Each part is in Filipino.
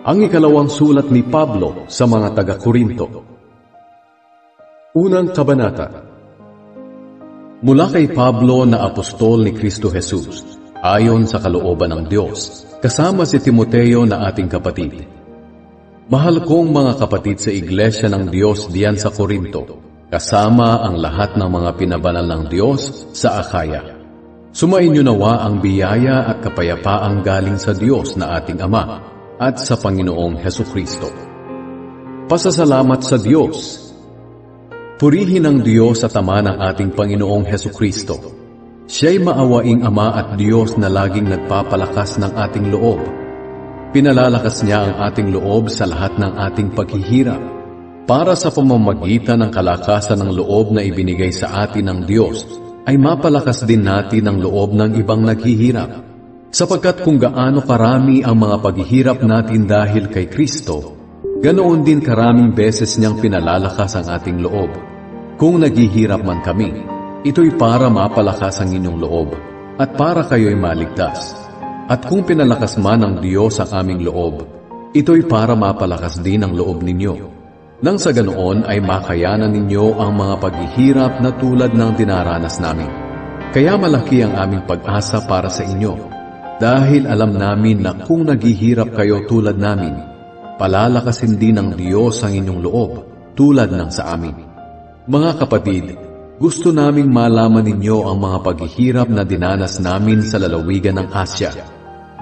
Ang ikalawang sulat ni Pablo sa mga taga-Korinto. Unang kabanata. Mula kay Pablo na apostol ni Kristo Jesus, ayon sa kalooban ng Diyos, kasama si Timoteo na ating kapatid. Mahal kong mga kapatid sa Iglesia ng Diyos diyan sa Korinto, kasama ang lahat ng mga pinabanal ng Diyos sa Akaya. Sumainyo nawa ang biyaya at kapayapaang galing sa Diyos na ating Ama at sa Panginoong Hesukristo. Pasasalamat sa Diyos. Purihin ang Diyos at Ama ng ating Panginoong Hesukristo. Siya'y maawaing Ama at Diyos na laging nagpapalakas ng ating loob. Pinalalakas niya ang ating loob sa lahat ng ating paghihirap, para sa pamamagitan ng kalakasan ng loob na ibinigay sa atin ng Diyos, ay mapalakas din natin ang loob ng ibang naghihirap. Sapagkat kung gaano karami ang mga paghihirap natin dahil kay Kristo, ganoon din karaming beses niyang pinalalakas ang ating loob. Kung naghihirap man kami, ito'y para mapalakas ang inyong loob at para kayo'y maligtas. At kung pinalakas man ng Diyos ang aming loob, ito'y para mapalakas din ang loob ninyo. Nang sa ganoon ay makayanan ninyo ang mga paghihirap na tulad ng dinaranas namin. Kaya malaki ang aming pag-asa para sa inyo, dahil alam namin na kung naghihirap kayo tulad namin, palalakasin din ng Diyos ang inyong loob tulad ng sa amin. Mga kapatid, gusto naming malaman ninyo ang mga paghihirap na dinanas namin sa lalawigan ng Asya.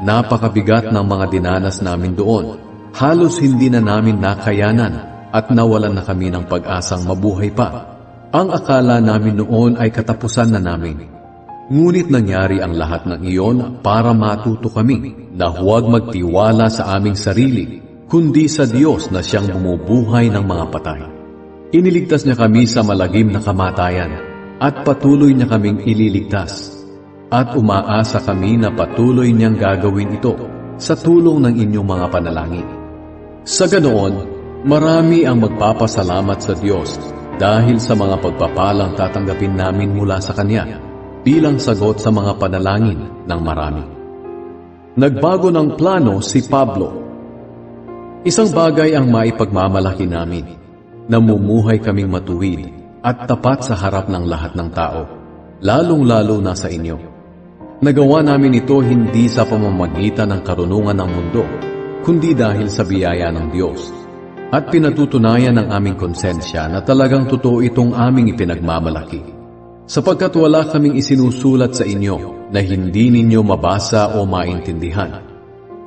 Napakabigat ng mga dinanas namin doon. Halos hindi na namin nakayanan at nawalan na kami ng pag-asang mabuhay pa. Ang akala namin noon ay katapusan na namin. Ngunit nangyari ang lahat ng iyon para matuto kami na huwag magtiwala sa aming sarili, kundi sa Diyos na siyang bumubuhay ng mga patay. Iniligtas niya kami sa malagim na kamatayan at patuloy niya kaming ililigtas. At umaasa kami na patuloy niyang gagawin ito sa tulong ng inyong mga panalangin. Sa ganoon, marami ang magpapasalamat sa Diyos dahil sa mga pagpapalang tatanggapin namin mula sa Kanya bilang sagot sa mga panalangin ng marami. Nagbago ng plano si Pablo. Isang bagay ang maipagmamalaki namin, namumuhay kaming matuwid at tapat sa harap ng lahat ng tao, lalong-lalo na sa inyo. Nagawa namin ito hindi sa pamamagitan ng karunungan ng mundo, kundi dahil sa biyaya ng Diyos. At pinatutunayan ng aming konsensya na talagang totoo itong aming ipinagmamalaki. Sapagkat wala kaming isinusulat sa inyo na hindi ninyo mabasa o maintindihan.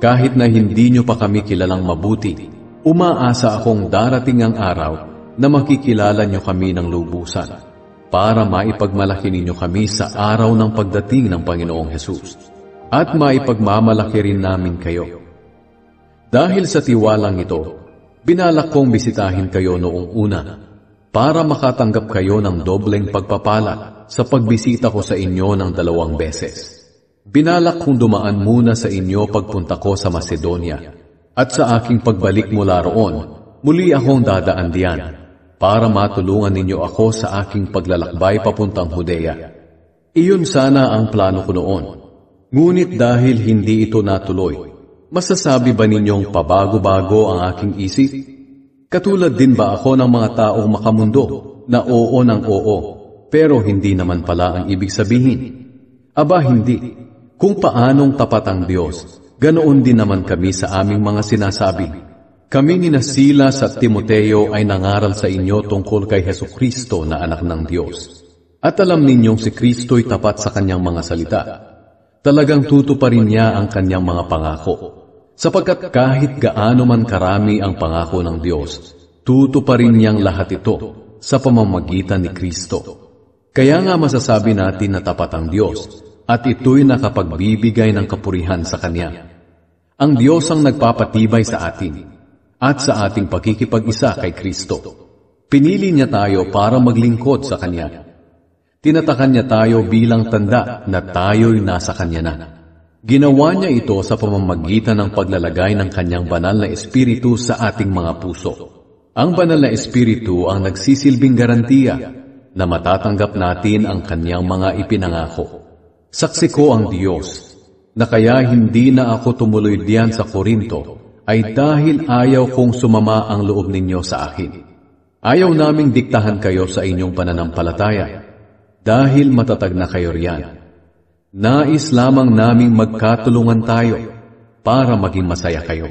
Kahit na hindi nyo pa kami kilalang mabuti, umaasa akong darating ang araw na makikilala nyo kami ng lubusan, para maipagmalaki ninyo kami sa araw ng pagdating ng Panginoong Hesus, at maipagmamalaki rin namin kayo. Dahil sa tiwalang ito, binalak kong bisitahin kayo noong una, para makatanggap kayo ng dobleng pagpapala sa pagbisita ko sa inyo ng 2 beses. Binalak kong dumaan muna sa inyo pagpunta ko sa Macedonia, at sa aking pagbalik mula roon, muli akong dadaan diyan, para matulungan ninyo ako sa aking paglalakbay papuntang Judea. Iyon sana ang plano ko noon. Ngunit dahil hindi ito natuloy, masasabi ba ninyong pabago-bago ang aking isip? Katulad din ba ako ng mga taong makamundo na oo ng oo, pero hindi naman pala ang ibig sabihin? Aba hindi. Kung paanong tapat ang Diyos, ganoon din naman kami sa aming mga sinasabi. Kami ni Silas at Timoteo ay nangaral sa inyo tungkol kay Hesukristo na anak ng Diyos. At alam ninyong si Kristo'y tapat sa kanyang mga salita. Talagang tutuparin niya ang kanyang mga pangako. Sapagkat kahit gaano man karami ang pangako ng Diyos, tutuparin niyang lahat ito sa pamamagitan ni Kristo. Kaya nga masasabi natin na tapat ang Diyos, at ito'y nakapagbibigay ng kapurihan sa Kanya. Ang Diyos ang nagpapatibay sa atin, at sa ating pakikipag-isa kay Kristo. Pinili niya tayo para maglingkod sa Kanya. Tinatakan niya tayo bilang tanda na tayo'y nasa Kanya na. Ginawa niya ito sa pamamagitan ng paglalagay ng Kanyang banal na Espiritu sa ating mga puso. Ang banal na Espiritu ang nagsisilbing garantiya na matatanggap natin ang Kanyang mga ipinangako. Saksi ko ang Diyos, na kaya hindi na ako tumuloy diyan sa Korinto, ay dahil ayaw kong sumama ang loob ninyo sa akin. Ayaw naming diktahan kayo sa inyong pananampalataya, dahil matatag na kayo riyan. Nais lamang naming magkatulungan tayo para maging masaya kayo.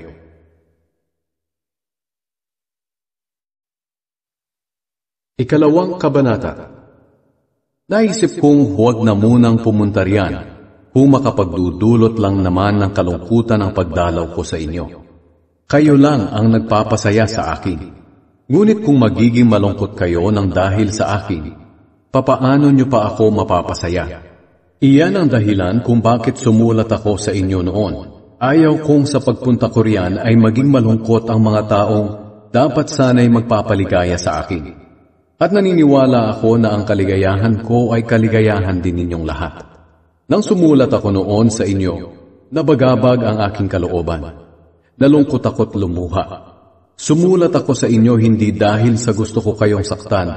Ikalawang kabanata. Naisip kong huwag na munang pumunta riyan kung makapagdudulot lang naman ng kalungkutan ang pagdalaw ko sa inyo. Kayo lang ang nagpapasaya sa akin. Ngunit kung magiging malungkot kayo ng dahil sa akin, papaano niyo pa ako mapapasaya? Iyan ang dahilan kung bakit sumulat ako sa inyo noon. Ayaw kong sa pagpunta ko riyan ay maging malungkot ang mga taong dapat sana'y magpapaligaya sa akin. At naniniwala ako na ang kaligayahan ko ay kaligayahan din ninyong lahat. Nang sumulat ako noon sa inyo, nabagabag ang aking kalooban. Nalungkot ako't lumuha. Sumulat ako sa inyo hindi dahil sa gusto ko kayong saktan,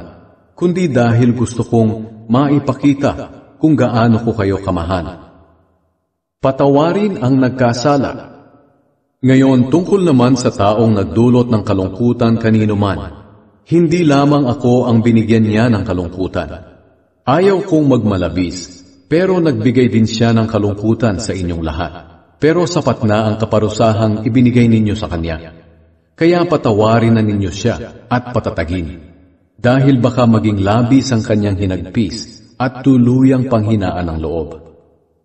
kundi dahil gusto kong maipakita kung gaano ko kayo kamahal. Patawarin ang nagkasala. Ngayon tungkol naman sa taong nagdulot ng kalungkutan kanino man, hindi lamang ako ang binigyan niya ng kalungkutan. Ayaw kong magmalabis, pero nagbigay din siya ng kalungkutan sa inyong lahat. Pero sapat na ang kaparusahang ibinigay ninyo sa kanya. Kaya patawarin na ninyo siya at patatagin. Dahil baka maging labis ang kanyang hinagpis at tuluyang panghinaan ng loob.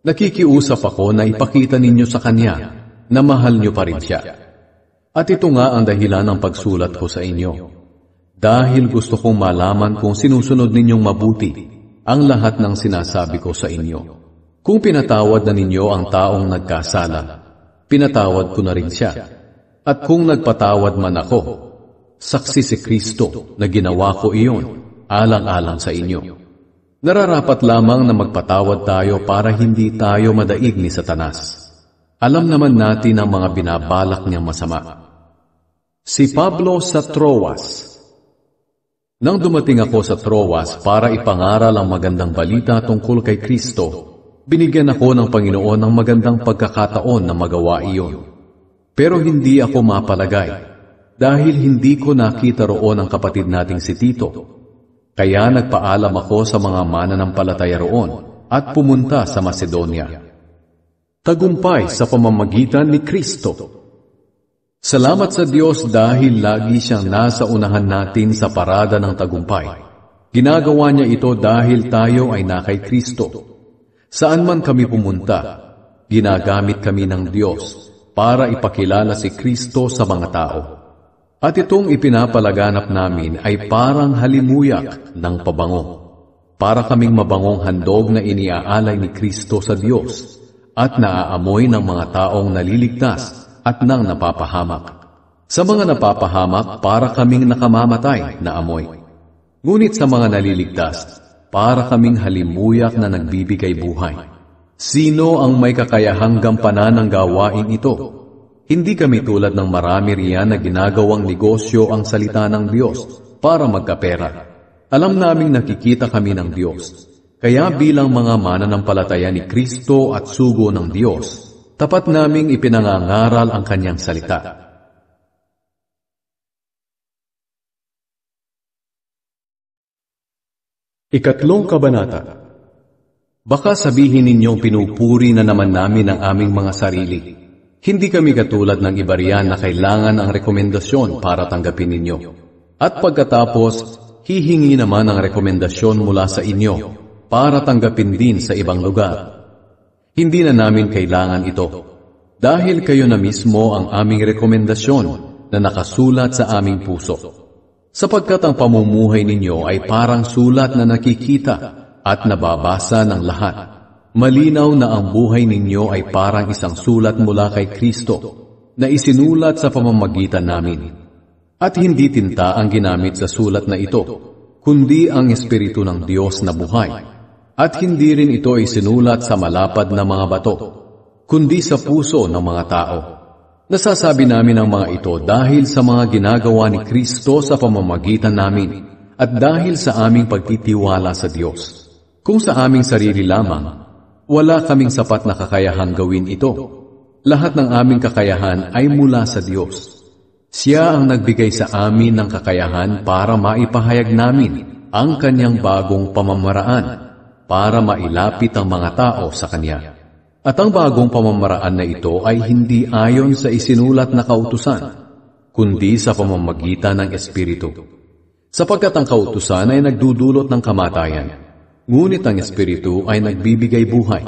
Nakikiusap ako na ipakita ninyo sa kanya na mahal niyo pa rin siya. At ito nga ang dahilan ng pagsulat ko sa inyo. Dahil gusto kong malaman kung sinusunod ninyong mabuti ang lahat ng sinasabi ko sa inyo. Kung pinatawad na ninyo ang taong nagkasala, pinatawad ko na rin siya. At kung nagpatawad man ako, saksi si Kristo na ginawa ko iyon alang-alang sa inyo. Nararapat lamang na magpatawad tayo para hindi tayo madaig ni Satanas. Alam naman natin ang mga binabalak niyang masama. Si Pablo sa Troas. Nang dumating ako sa Troas para ipangaral ang magandang balita tungkol kay Kristo, binigyan ako ng Panginoon ng magandang pagkakataon na magawa iyon. Pero hindi ako mapalagay, dahil hindi ko nakita roon ang kapatid nating si Tito. Kaya nagpaalam ako sa mga mananampalataya roon at pumunta sa Macedonia. Tagumpay sa pamamagitan ni Kristo. Salamat sa Diyos dahil lagi siyang nasa unahan natin sa parada ng tagumpay. Ginagawa niya ito dahil tayo ay na kay Kristo. Saan man kami pumunta, ginagamit kami ng Diyos para ipakilala si Kristo sa mga tao. At itong ipinapalaganap namin ay parang halimuyak ng pabango. Para kaming mabangong handog na iniaalay ni Kristo sa Diyos at naaamoy ng mga taong naliligtas at nang napapahamak. Sa mga napapahamak, para kaming nakamamatay na amoy. Ngunit sa mga naliligtas, para kaming halimuyak na nagbibigay buhay. Sino ang may kakayahang gampanan ng gawain ito? Hindi kami tulad ng marami riyan na ginagawang negosyo ang salita ng Diyos para magkapera. Alam naming nakikita kami ng Diyos. Kaya bilang mga mananampalataya ni Kristo at sugo ng Diyos, tapat naming ipinangangaral ang kanyang salita. Ikatlong kabanata. Baka sabihin ninyong pinupuri na naman namin ang aming mga sarili. Hindi kami katulad ng iba riyan na kailangan ang rekomendasyon para tanggapin ninyo. At pagkatapos, hihingi naman ang rekomendasyon mula sa inyo para tanggapin din sa ibang lugar. Hindi na namin kailangan ito, dahil kayo na mismo ang aming rekomendasyon na nakasulat sa aming puso. Sapagkat ang pamumuhay ninyo ay parang sulat na nakikita at nababasa ng lahat. Malinaw na ang buhay ninyo ay parang isang sulat mula kay Kristo na isinulat sa pamamagitan namin. At hindi tinta ang ginamit sa sulat na ito, kundi ang Espiritu ng Diyos na buhay. At hindi rin ito ay sinulat sa malapad na mga bato, kundi sa puso ng mga tao. Nasasabi namin ang mga ito dahil sa mga ginagawa ni Kristo sa pamamagitan namin at dahil sa aming pagtitiwala sa Diyos. Kung sa aming sarili lamang, wala kaming sapat na kakayahang gawin ito. Lahat ng aming kakayahan ay mula sa Diyos. Siya ang nagbigay sa amin ng kakayahan para maipahayag namin ang Kanyang bagong pamamaraan para mailapit ang mga tao sa Kanya. At ang bagong pamamaraan na ito ay hindi ayon sa isinulat na kautusan, kundi sa pamamagitan ng Espiritu. Sapagkat ang kautusan ay nagdudulot ng kamatayan, ngunit ang Espiritu ay nagbibigay buhay.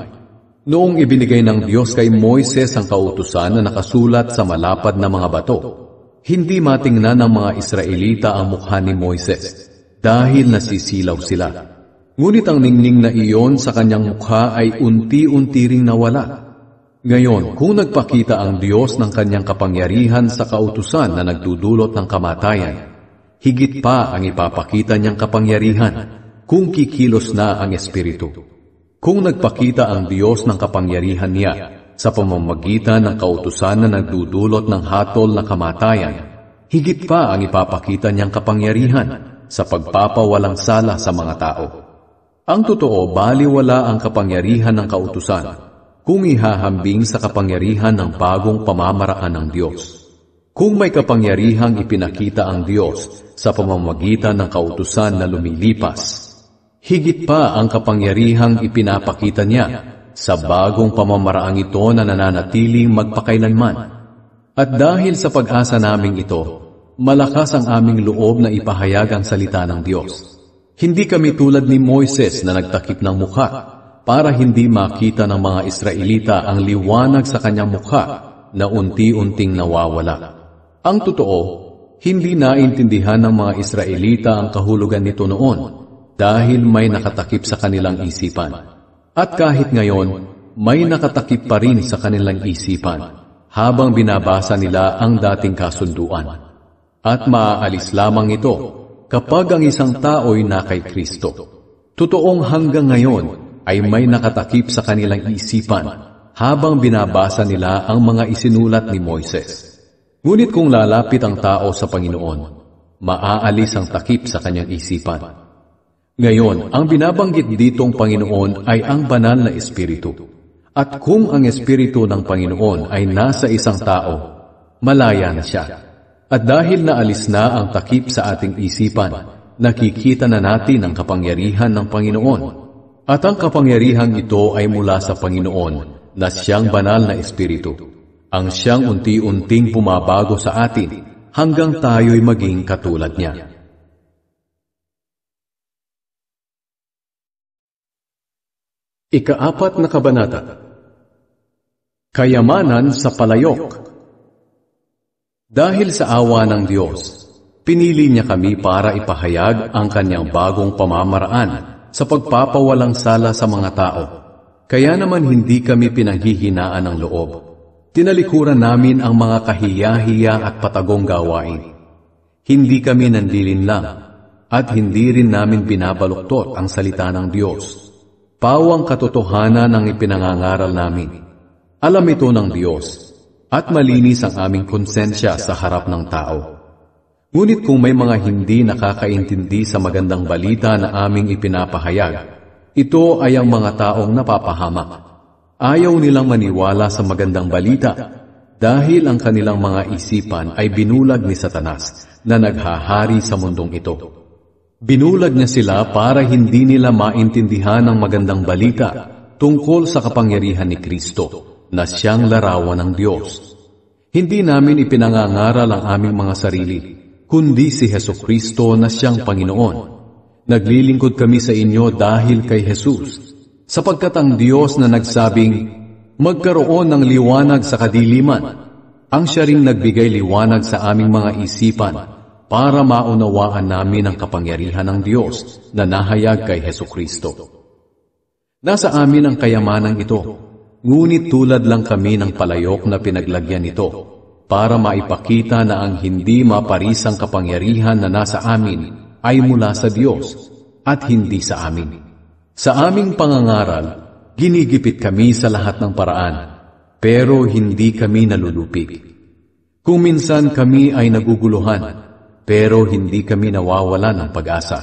Noong ibinigay ng Diyos kay Moises ang kautusan na nakasulat sa malapad na mga bato, hindi matingnan ng mga Israelita ang mukha ni Moises dahil nasisilaw sila. Ngunit ang ningning na iyon sa kanyang mukha ay unti-unti ring nawala. Ngayon, kung nagpakita ang Diyos ng kanyang kapangyarihan sa kautusan na nagdudulot ng kamatayan, higit pa ang ipapakita niyang kapangyarihan kung kikilos na ang Espiritu. Kung nagpakita ang Diyos ng kapangyarihan niya sa pamamagitan ng kautusan na nagdudulot ng hatol na kamatayan, higit pa ang ipapakita niyang kapangyarihan sa pagpapawalang sala sa mga tao. Ang totoo, baliwala ang kapangyarihan ng kautusan kung ihahambing sa kapangyarihan ng bagong pamamaraan ng Diyos. Kung may kapangyarihang ipinakita ang Diyos sa pamamagitan ng kautusan na lumilipas, higit pa ang kapangyarihang ipinapakita niya sa bagong pamamaraang ito na nananatiling magpakailanman. At dahil sa pag-asa naming ito, malakas ang aming loob na ipahayag ang salita ng Diyos. Hindi kami tulad ni Moises na nagtakip ng mukha para hindi makita ng mga Israelita ang liwanag sa kanyang mukha na unti-unting nawawala. Ang totoo, hindi naintindihan ng mga Israelita ang kahulugan nito noon dahil may nakatakip sa kanilang isipan. At kahit ngayon, may nakatakip pa rin sa kanilang isipan habang binabasa nila ang dating kasunduan. At maaalis lamang ito kapag ang isang tao'y na kay Kristo. Totoong hanggang ngayon ay may nakatakip sa kanilang isipan habang binabasa nila ang mga isinulat ni Moises. Ngunit kung lalapit ang tao sa Panginoon, maaalis ang takip sa kanyang isipan. Ngayon, ang binabanggit ditong Panginoon ay ang banal na Espiritu. At kung ang Espiritu ng Panginoon ay nasa isang tao, malaya na siya. At dahil naalis na ang takip sa ating isipan, nakikita na natin ang kapangyarihan ng Panginoon. At ang kapangyarihang ito ay mula sa Panginoon na siyang banal na Espiritu. Ang siyang unti-unting pumabago sa atin hanggang tayo'y maging katulad niya. Ika-4 na kabanata. Kayamanan sa palayok. Dahil sa awa ng Diyos, pinili niya kami para ipahayag ang kanyang bagong pamamaraan sa pagpapawalang sala sa mga tao. Kaya naman hindi kami pinanghihinaan ng loob. Tinalikuran namin ang mga kahiya-hiya at patagong gawain. Hindi kami nanlilinlang at hindi rin namin binabaluktot ang salita ng Diyos. Pawang katotohanan ang ipinangangaral namin. Alam ito ng Diyos, at malinis ang aming konsensya sa harap ng tao. Ngunit kung may mga hindi nakakaintindi sa magandang balita na aming ipinapahayag, ito ay ang mga taong napapahamak. Ayaw nilang maniwala sa magandang balita dahil ang kanilang mga isipan ay binulag ni Satanas na naghahari sa mundong ito. Binulag niya sila para hindi nila maintindihan ang magandang balita tungkol sa kapangyarihan ni Kristo na siyang larawan ng Diyos. Hindi namin ipinangangaral ang aming mga sarili, kundi si Hesukristo na siyang Panginoon. Naglilingkod kami sa inyo dahil kay Jesus, sapagkat ang Diyos na nagsabing, magkaroon ng liwanag sa kadiliman, ang siya ring nagbigay liwanag sa aming mga isipan, para maunawaan namin ang kapangyarihan ng Diyos na nahayag kay Hesukristo. Nasa amin ang kayamanang ito, ngunit tulad lang kami ng palayok na pinaglagyan nito, para maipakita na ang hindi maparisang kapangyarihan na nasa amin ay mula sa Diyos at hindi sa amin. Sa aming pangangaral, ginigipit kami sa lahat ng paraan, pero hindi kami nalulupig. Kung minsan kami ay naguguluhan, pero hindi kami nawawala ng pag-asa.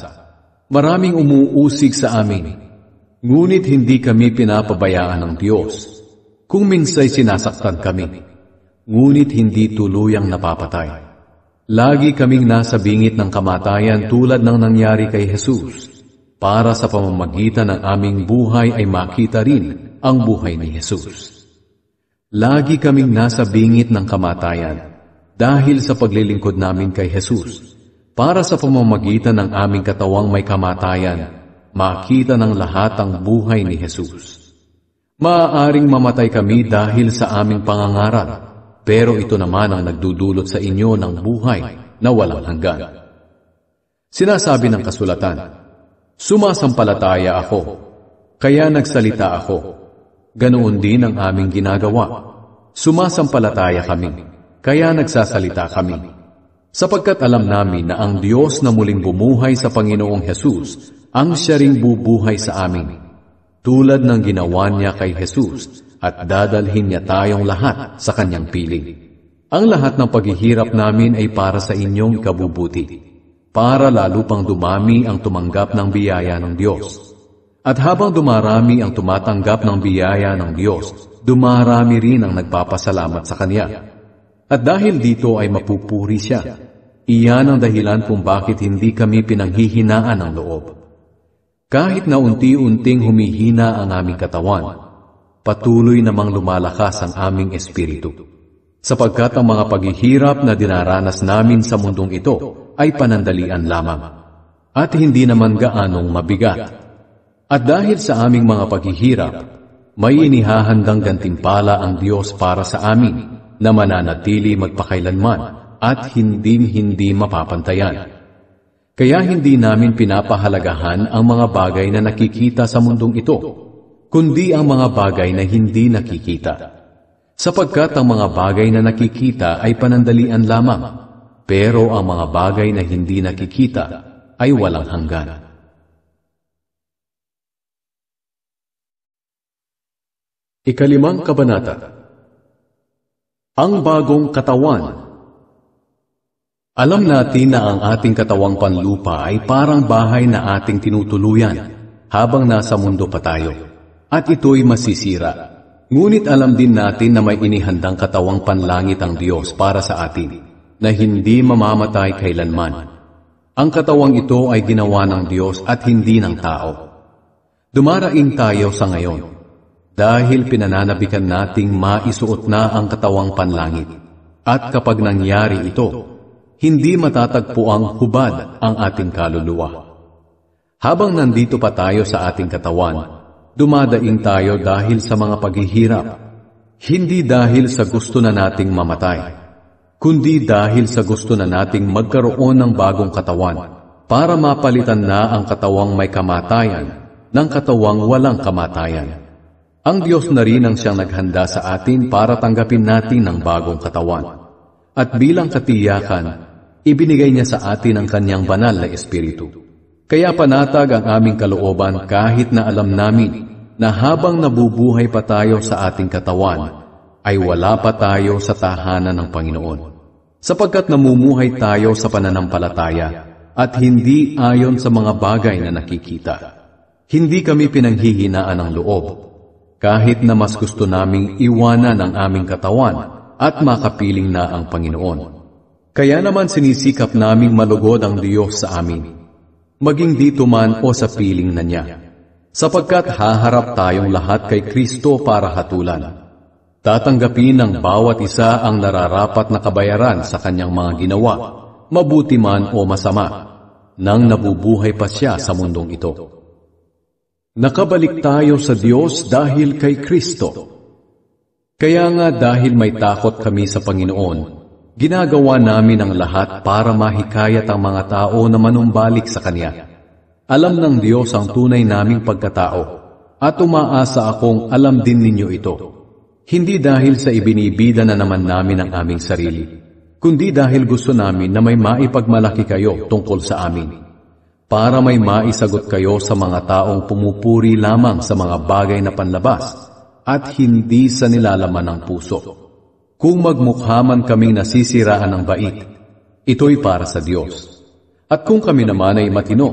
Maraming umuusig sa amin, ngunit hindi kami pinapabayaan ng Diyos. Kung minsay sinasaktan kami, ngunit hindi tuluyang napapatay. Lagi kaming nasa bingit ng kamatayan tulad ng nangyari kay Jesus, para sa pamamagitan ng aming buhay ay makita rin ang buhay ni Jesus. Lagi kaming nasa bingit ng kamatayan dahil sa paglilingkod namin kay Jesus, para sa pamamagitan ng aming katawang may kamatayan, makita ng lahat ang buhay ni Jesus. Maaaring mamatay kami dahil sa aming pangangarap, pero ito naman ang nagdudulot sa inyo ng buhay na walang hanggan. Sinasabi ng kasulatan, sumasampalataya ako, kaya nagsalita ako. Ganoon din ang aming ginagawa. Sumasampalataya kami, kaya nagsasalita kami. Sapagkat alam namin na ang Diyos na muling bumuhay sa Panginoong Hesus, ang siya ring bubuhay sa amin, tulad ng ginawa niya kay Jesus, at dadalhin niya tayong lahat sa kanyang piling. Ang lahat ng paghihirap namin ay para sa inyong kabubuti, para lalo pang dumami ang tumanggap ng biyaya ng Diyos. At habang dumarami ang tumatanggap ng biyaya ng Diyos, dumarami rin ang nagpapasalamat sa Kanya. At dahil dito ay mapupuri siya. Iyan ang dahilan kung bakit hindi kami pinanghihinaan ng loob. Kahit na unti-unting humihina ang aming katawan, patuloy namang lumalakas ang aming espiritu. Sapagkat ang mga paghihirap na dinaranas namin sa mundong ito ay panandalian lamang, at hindi naman gaanong mabigat. At dahil sa aming mga paghihirap, may inihahandang gantimpala ang Diyos para sa amin na mananatili magpakailanman at hindi mapapantayan. Kaya hindi namin pinapahalagahan ang mga bagay na nakikita sa mundong ito, kundi ang mga bagay na hindi nakikita. Sapagkat ang mga bagay na nakikita ay panandalian lamang, pero ang mga bagay na hindi nakikita ay walang hanggan. Ikalimang kabanata. Ang bagong katawan. Alam natin na ang ating katawang panlupa ay parang bahay na ating tinutuluyan habang nasa mundo pa tayo, at ito'y masisira. Ngunit alam din natin na may inihandang katawang panlangit ang Diyos para sa atin, na hindi mamamatay kailanman. Ang katawang ito ay ginawa ng Diyos at hindi ng tao. Dumaraing tayo sa ngayon, dahil pinananabikan nating maisuot na ang katawang panlangit. At kapag nangyari ito, hindi matatagpo ang hubad ang ating kaluluwa. Habang nandito pa tayo sa ating katawan, dumadaing tayo dahil sa mga paghihirap, hindi dahil sa gusto na nating mamatay, kundi dahil sa gusto na nating magkaroon ng bagong katawan para mapalitan na ang katawang may kamatayan ng katawang walang kamatayan. Ang Diyos na rin ang siyang naghanda sa atin para tanggapin natin ng bagong katawan. At bilang katiyakan, ibinigay niya sa atin ang kanyang banal na espiritu. Kaya panatag ang aming kalooban kahit na alam namin na habang nabubuhay pa tayo sa ating katawan, ay wala pa tayo sa tahanan ng Panginoon. Sapagkat namumuhay tayo sa pananampalataya at hindi ayon sa mga bagay na nakikita. Hindi kami pinanghihinaan ng loob, kahit na mas gusto naming iwanan ang aming katawan at makapiling na ang Panginoon. Kaya naman sinisikap naming malugod ang Diyos sa amin, maging dito man o sa piling na niya, sapagkat haharap tayong lahat kay Kristo para hatulan. Tatanggapin ng bawat isa ang nararapat na kabayaran sa kanyang mga ginawa, mabuti man o masama, nang nabubuhay pa siya sa mundong ito. Nakabalik tayo sa Diyos dahil kay Kristo. Kaya nga dahil may takot kami sa Panginoon, ginagawa namin ang lahat para mahikayat ang mga tao na manumbalik sa Kanya. Alam ng Diyos ang tunay naming pagkatao, at umaasa akong alam din ninyo ito. Hindi dahil sa ibinibida na naman namin ang aming sarili, kundi dahil gusto namin na may maipagmalaki kayo tungkol sa amin, para may maisagot kayo sa mga taong pumupuri lamang sa mga bagay na panlabas at hindi sa nilalaman ng puso. Kung magmukha man kaming nasisiraan ng bait, ito'y para sa Diyos. At kung kami naman ay matino,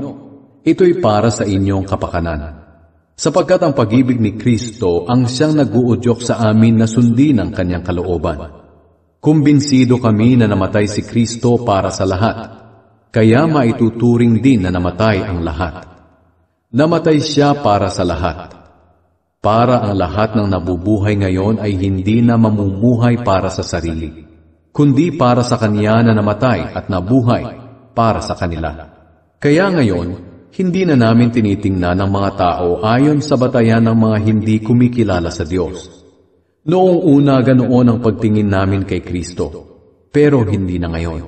ito'y para sa inyong kapakanan. sapagkat ang pag-ibig ni Kristo ang siyang nag-uudyok sa amin na sundin ang kanyang kalooban. Kumbinsido kami na namatay si Kristo para sa lahat, kaya maituturing din na namatay ang lahat. Namatay siya para sa lahat, para ang lahat ng nabubuhay ngayon ay hindi na mamumuhay para sa sarili, kundi para sa Kanya na namatay at nabuhay para sa kanila. Kaya ngayon, hindi na namin tinitingnan ng mga tao ayon sa batayan ng mga hindi kumikilala sa Diyos. Noong una ganoon ang pagtingin namin kay Kristo, pero hindi na ngayon.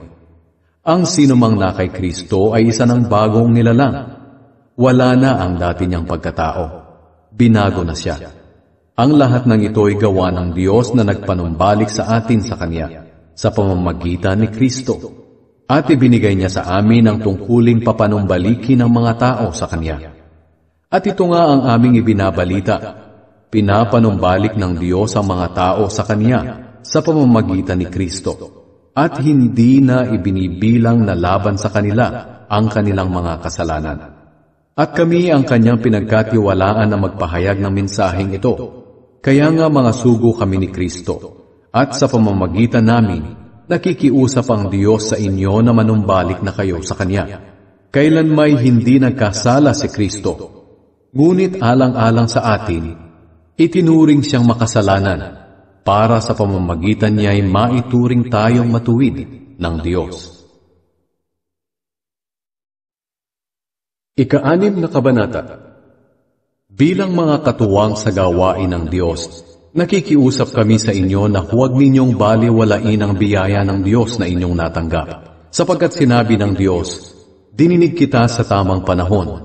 Ang sinumang na kay Kristo ay isa ng bagong nilalang. Wala na ang dati niyang pagkatao. Binago na siya. Ang lahat ng ito ay gawa ng Diyos na nagpanumbalik sa atin sa Kanya, sa pamamagitan ni Kristo, at ibinigay niya sa amin ang tungkuling papanumbalikin ng mga tao sa Kanya. At ito nga ang aming ibinabalita, pinapanumbalik ng Diyos ang mga tao sa Kanya sa pamamagitan ni Kristo, at hindi na ibinibilang na laban sa kanila ang kanilang mga kasalanan. At kami ang Kanyang pinagkatiwalaan na magpahayag ng mensaheng ito, kaya nga mga sugo kami ni Kristo. At sa pamamagitan namin, nakikiusap ang Diyos sa inyo na manumbalik na kayo sa Kanya. Kailan may hindi nagkasala si Kristo, ngunit alang-alang sa atin, itinuring siyang makasalanan para sa pamamagitan niya ay maituring tayong matuwid ng Diyos. Ika-6 na kabanata. Bilang mga katuwang sa gawain ng Diyos, nakikiusap kami sa inyo na huwag ninyong baliwalain ang biyaya ng Diyos na inyong natanggap, sapagkat sinabi ng Diyos, dininig kita sa tamang panahon,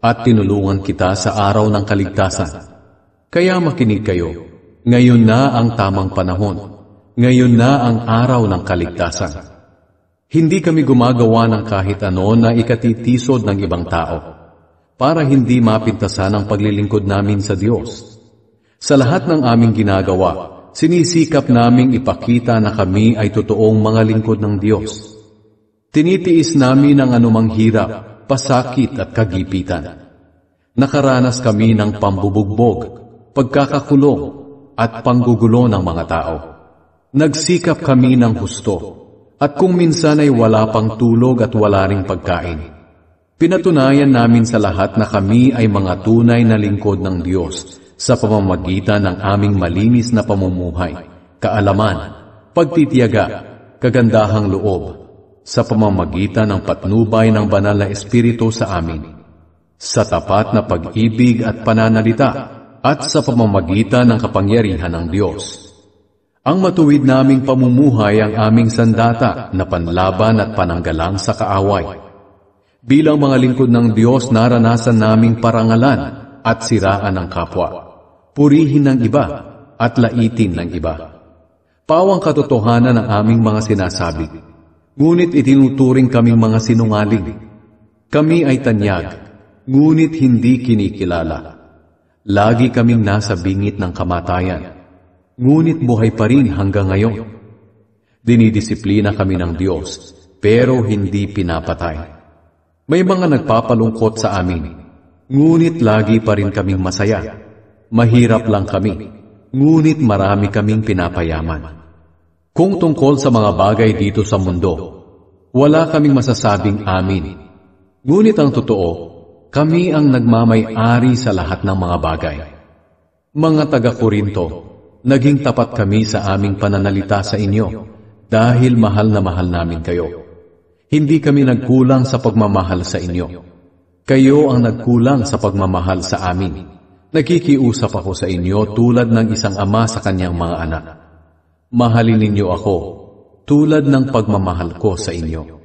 at tinulungan kita sa araw ng kaligtasan. Kaya makinig kayo, ngayon na ang tamang panahon, ngayon na ang araw ng kaligtasan. Hindi kami gumagawa ng kahit ano na ikatitisod ng ibang tao, para hindi mapintasan ang paglilingkod namin sa Diyos. Sa lahat ng aming ginagawa, sinisikap naming ipakita na kami ay totoong mga lingkod ng Diyos. Tinitiis namin ang anumang hirap, pasakit at kagipitan. Nakaranas kami ng pambubugbog, pagkakakulong at panggugulo ng mga tao. Nagsikap kami ng husto, at kung minsan ay wala pang tulog at wala ring pagkain. Pinatunayan namin sa lahat na kami ay mga tunay na lingkod ng Diyos, sa pamamagitan ng aming malinis na pamumuhay, kaalaman, pagtitiyaga, kagandahang loob, sa pamamagitan ng patnubay ng banal na Espiritu sa amin, sa tapat na pag-ibig at pananalita, at sa pamamagitan ng kapangyarihan ng Diyos. Ang matuwid naming pamumuhay ang aming sandata na panlaban at pananggalang sa kaaway. Bilang mga lingkod ng Diyos, naranasan naming parangalan at siraan ng kapwa, purihin ng iba at laitin ng iba. Pawang katotohanan ng aming mga sinasabi, ngunit itinuturing kaming mga sinungaling. Kami ay tanyag, ngunit hindi kinikilala. Lagi kaming nasa bingit ng kamatayan, ngunit buhay pa rin hanggang ngayon. Dinidisiplina kami ng Diyos, pero hindi pinapatay. May mga nagpapalungkot sa amin, ngunit lagi pa rin kaming masaya. Mahirap lang kami, ngunit marami kaming pinapayaman. Kung tungkol sa mga bagay dito sa mundo, wala kaming masasabing amin. Ngunit ang totoo, kami ang nagmamay-ari sa lahat ng mga bagay. Mga taga-Korinto, naging tapat kami sa aming pananalita sa inyo, dahil mahal na mahal namin kayo. Hindi kami nagkulang sa pagmamahal sa inyo. Kayo ang nagkulang sa pagmamahal sa amin. Nakikiusap ako sa inyo tulad ng isang ama sa kanyang mga anak. Mahalin ninyo ako tulad ng pagmamahal ko sa inyo.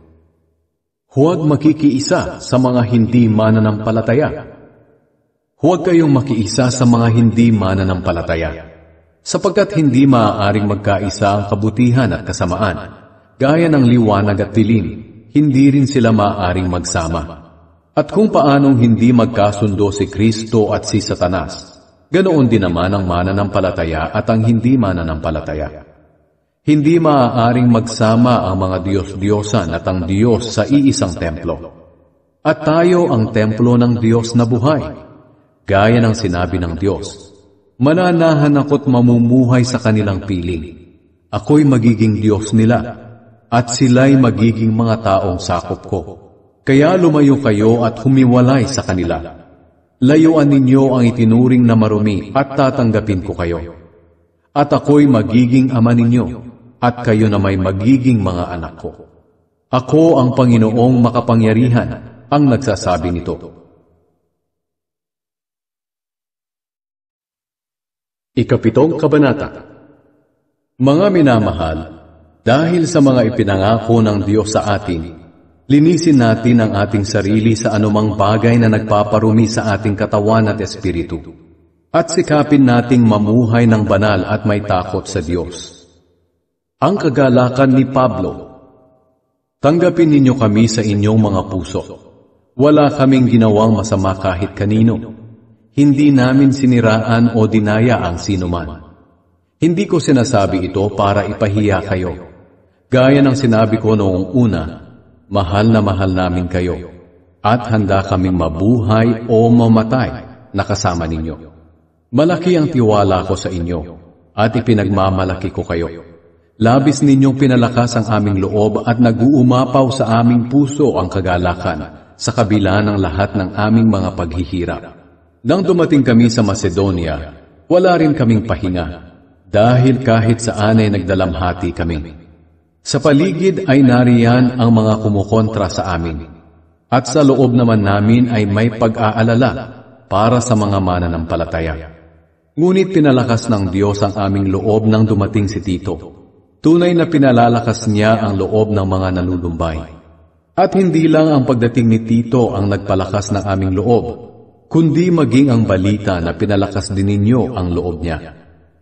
Huwag makikiisa sa mga hindi mananampalataya. Huwag kayong makiisa sa mga hindi mananampalataya, sapagkat hindi maaaring magkaisa ang kabutihan at kasamaan. Gaya ng liwanag at dilim, hindi rin sila maaaring magsama. At kung paanong hindi magkasundo si Kristo at si Satanas, ganoon din naman ang mananampalataya at ang hindi mananampalataya. Hindi maaaring magsama ang mga Diyos-Diyosan at ang Diyos sa iisang templo. At tayo ang templo ng Diyos na buhay. gaya ng sinabi ng Diyos. Mananahan ako't mamumuhay sa kanilang piling. Ako'y magiging Diyos nila, at sila'y magiging mga taong sakop ko. Kaya lumayo kayo at humiwalay sa kanila. Layuan ninyo ang itinuring na marumi at tatanggapin ko kayo. At ako'y magiging ama ninyo, at kayo na may magiging mga anak ko. Ako ang Panginoong makapangyarihan ang nagsasabi nito. Ikapitong kabanata. Mga minamahal, dahil sa mga ipinangako ng Diyos sa atin, linisin natin ang ating sarili sa anumang bagay na nagpaparumi sa ating katawan at espiritu, at sikapin nating mamuhay ng banal at may takot sa Diyos. Ang kagalakan ni Pablo. Tanggapin ninyo kami sa inyong mga puso. Wala kaming ginawang masama kahit kanino. Hindi namin siniraan o dinaya ang sinuman. Hindi ko sinasabi ito para ipahiya kayo. Gaya ng sinabi ko noong una, mahal na mahal namin kayo, at handa kaming mabuhay o mamatay na kasama ninyo. Malaki ang tiwala ko sa inyo, at ipinagmamalaki ko kayo. Labis ninyong pinalakas ang aming loob at nag-uumapaw sa aming puso ang kagalakan sa kabila ng lahat ng aming mga paghihirap. Nang dumating kami sa Macedonia, wala rin kaming pahinga, dahil kahit saan ay nagdalamhati kami. Sa paligid ay nariyan ang mga kumukontra sa amin, at sa loob naman namin ay may pag-aalala para sa mga mananampalataya. Ngunit pinalakas ng Diyos ang aming loob nang dumating si Tito. Tunay na pinalalakas niya ang loob ng mga nalulumbay. At hindi lang ang pagdating ni Tito ang nagpalakas ng aming loob, kundi maging ang balita na pinalakas din ninyo ang loob niya.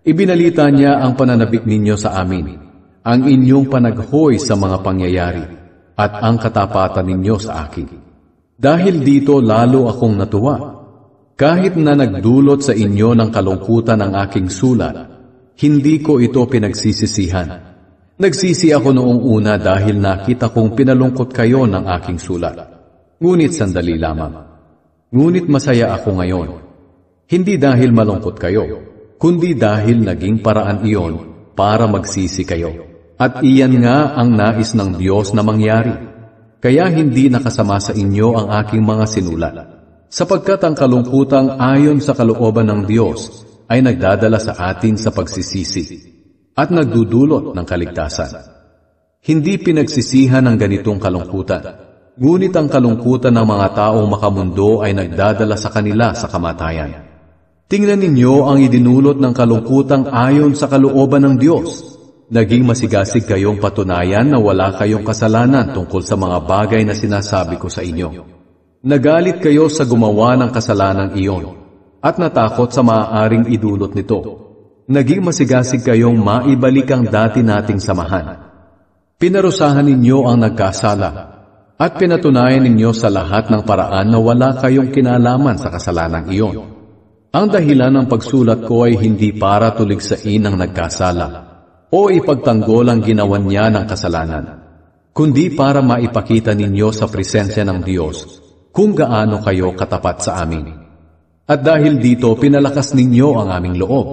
Ibinalita niya ang pananabik ninyo sa amin, ang inyong panaghoy sa mga pangyayari, at ang katapatan ninyo sa akin. Dahil dito lalo akong natuwa. Kahit na nagdulot sa inyo ng kalungkutan ang aking sulat, hindi ko ito pinagsisisihan. Nagsisi ako noong una dahil nakita kong pinalungkot kayo ng aking sulat. Ngunit sandali lamang. Ngunit masaya ako ngayon. Hindi dahil malungkot kayo, kundi dahil naging paraan iyon para magsisi kayo. At iyan nga ang nais ng Diyos na mangyari. Kaya hindi nakasama sa inyo ang aking mga sinulat. Sapagkat ang kalungkutang ayon sa kalooban ng Diyos ay nagdadala sa atin sa pagsisisi at nagdudulot ng kaligtasan. Hindi pinagsisihan ang ganitong kalungkutan, ngunit ang kalungkutan ng mga taong makamundo ay nagdadala sa kanila sa kamatayan. Tingnan ninyo ang idinulot ng kalungkutang ayon sa kalooban ng Diyos. Naging masigasig kayong patunayan na wala kayong kasalanan tungkol sa mga bagay na sinasabi ko sa inyo. Nagalit kayo sa gumawa ng kasalanang iyon, at natakot sa maaaring idulot nito. Naging masigasig kayong maibalik ang dati nating samahan. Pinarusahan ninyo ang nagkasala, at pinatunayan ninyo sa lahat ng paraan na wala kayong kinalaman sa kasalanang iyon. Ang dahilan ng pagsulat ko ay hindi para tuligsain ang nagkasala o ipagtanggol ang ginawan niya ng kasalanan, kundi para maipakita ninyo sa presensya ng Diyos kung gaano kayo katapat sa amin. At dahil dito pinalakas ninyo ang aming loob,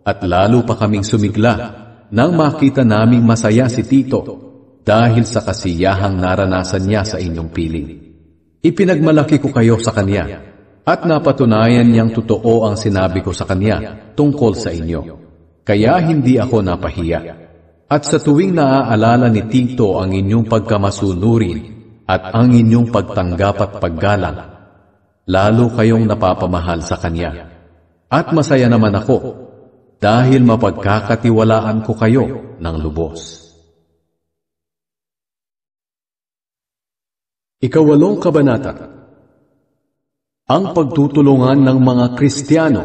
at lalo pa kaming sumigla nang makita naming masaya si Tito dahil sa kasiyahang naranasan niya sa inyong piling. Ipinagmalaki ko kayo sa kanya, at napatunayan niyang totoo ang sinabi ko sa kanya tungkol sa inyo. Kaya hindi ako napahiya. At sa tuwing naaalala ni Tito ang inyong pagkamasunurin at ang inyong pagtanggap at paggalang, lalo kayong napapamahal sa kanya. At masaya naman ako dahil mapagkakatiwalaan ko kayo ng lubos. Ikawalong kabanata. Ang pagtutulungan ng mga Kristiyano.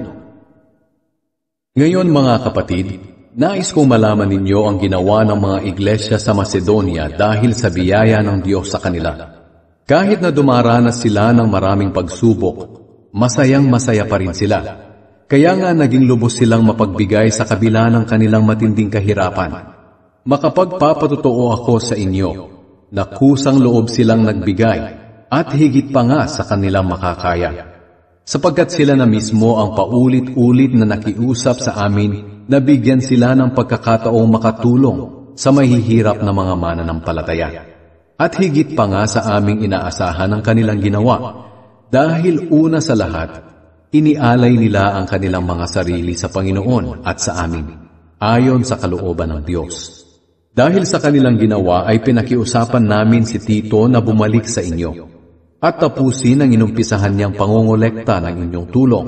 Ngayon mga kapatid, nais kong malaman ninyo ang ginawa ng mga iglesia sa Macedonia dahil sa biyaya ng Diyos sa kanila. Kahit na dumaranas sila ng maraming pagsubok, masayang-masaya pa rin sila. Kaya nga naging lubos silang mapagbigay sa kabila ng kanilang matinding kahirapan. Makapagpapatotoo ako sa inyo na kusang loob silang nagbigay at higit pa nga sa kanilang makakaya. sapagkat sila na mismo ang paulit-ulit na nakiusap sa amin na bigyan sila ng pagkakataong makatulong sa mahihirap na mga mananampalataya. At higit pa nga sa aming inaasahan ang kanilang ginawa, dahil una sa lahat, inialay nila ang kanilang mga sarili sa Panginoon at sa amin, ayon sa kalooban ng Diyos. Dahil sa kanilang ginawa ay pinakiusapan namin si Tito na bumalik sa inyo at tapusin ang inumpisahan niyang pangongolekta ng inyong tulong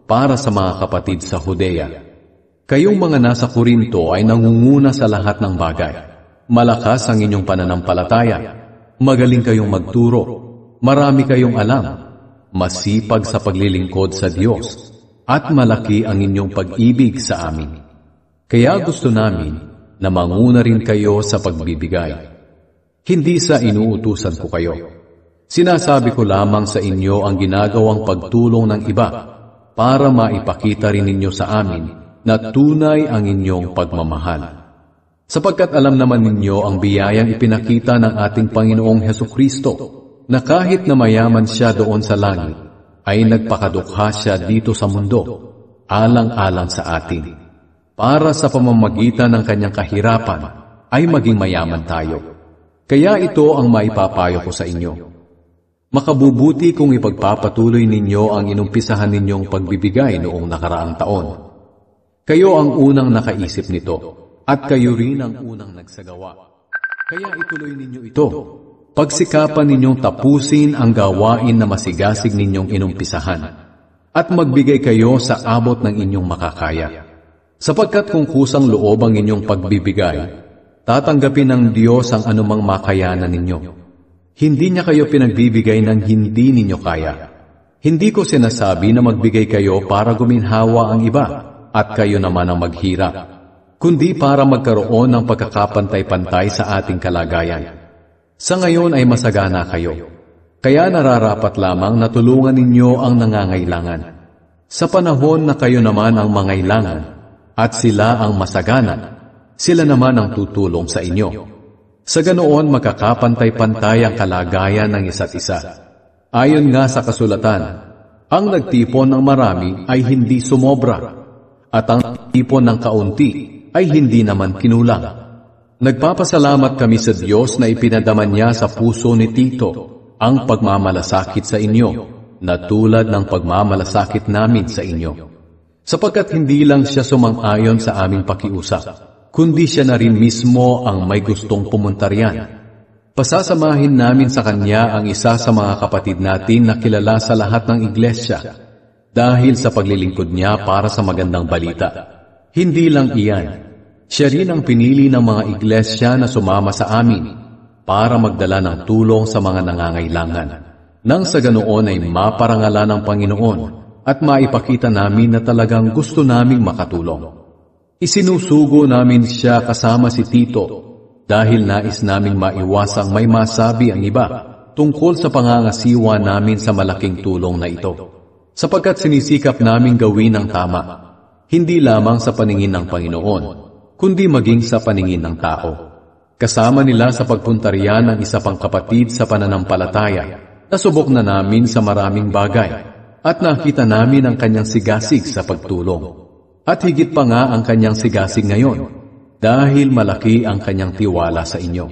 para sa mga kapatid sa Judea. Kayong mga nasa Korinto ay nangunguna sa lahat ng bagay. Malakas ang inyong pananampalataya, magaling kayong magturo, marami kayong alam, masipag sa paglilingkod sa Diyos, at malaki ang inyong pag-ibig sa amin. Kaya gusto namin na manguna rin kayo sa pagbibigay. Hindi sa inuutusan ko kayo. Sinasabi ko lamang sa inyo ang ginagawang pagtulong ng iba para maipakita rin ninyo sa amin na tunay ang inyong pagmamahal. Sapagkat alam naman ninyo ang biyayang ipinakita ng ating Panginoong Hesukristo na kahit na mayaman siya doon sa langit, ay nagpakadukha siya dito sa mundo, alang-alang sa atin, para sa pamamagitan ng kanyang kahirapan ay maging mayaman tayo. Kaya ito ang maipapayo ko sa inyo. Makabubuti kung ipagpapatuloy ninyo ang inumpisahan ninyong pagbibigay noong nakaraang taon. Kayo ang unang nakaisip nito, at kayo rin ang unang nagsagawa. Kaya ituloy ninyo ito. Pagsikapan ninyong tapusin ang gawain na masigasig ninyong inumpisahan, at magbigay kayo sa abot ng inyong makakaya. Sapagkat kung kusang loob ang inyong pagbibigay, tatanggapin ng Diyos ang anumang makayanan ninyo. Hindi niya kayo pinagbibigay ng hindi ninyo kaya. Hindi ko sinasabi na magbigay kayo para guminhawa ang iba at kayo naman ang maghirap, kundi para magkaroon ng pagkakapantay-pantay sa ating kalagayan. Sa ngayon ay masagana kayo, kaya nararapat lamang na tulungan ninyo ang nangangailangan. Sa panahon na kayo naman ang mangailangan at sila ang masagana, sila naman ang tutulong sa inyo. Sa ganoon makakapantay-pantay ang kalagayan ng isa't isa. Ayon nga sa kasulatan, ang nagtipon ng marami ay hindi sumobra, at ang nagtipon ng kaunti ay hindi naman kinulang. Nagpapasalamat kami sa Diyos na ipinadaman niya sa puso ni Tito ang pagmamalasakit sa inyo, na tulad ng pagmamalasakit namin sa inyo. Sapagkat hindi lang siya sumang-ayon sa aming pakiusap, kundi siya na rin mismo ang may gustong pumunta riyan. Pasasamahin namin sa kanya ang isa sa mga kapatid natin na kilala sa lahat ng iglesia dahil sa paglilingkod niya para sa magandang balita. Hindi lang iyan, siya rin ang pinili ng mga iglesia na sumama sa amin para magdala ng tulong sa mga nangangailangan. Nang sa ganoon ay maparangalan ng Panginoon at maipakita namin na talagang gusto naming makatulong. Isinusugo namin siya kasama si Tito dahil nais naming maiwasang may masabi ang iba tungkol sa pangangasiwa namin sa malaking tulong na ito. Sapagkat sinisikap namin gawin ang tama, hindi lamang sa paningin ng Panginoon, kundi maging sa paningin ng tao. Kasama nila sa pagpunta riyan ng isa pang kapatid sa pananampalataya, nasubok na namin sa maraming bagay, at nakita namin ang kanyang sigasig sa pagtulong. At higit pa nga ang kanyang sigasig ngayon, dahil malaki ang kanyang tiwala sa inyo.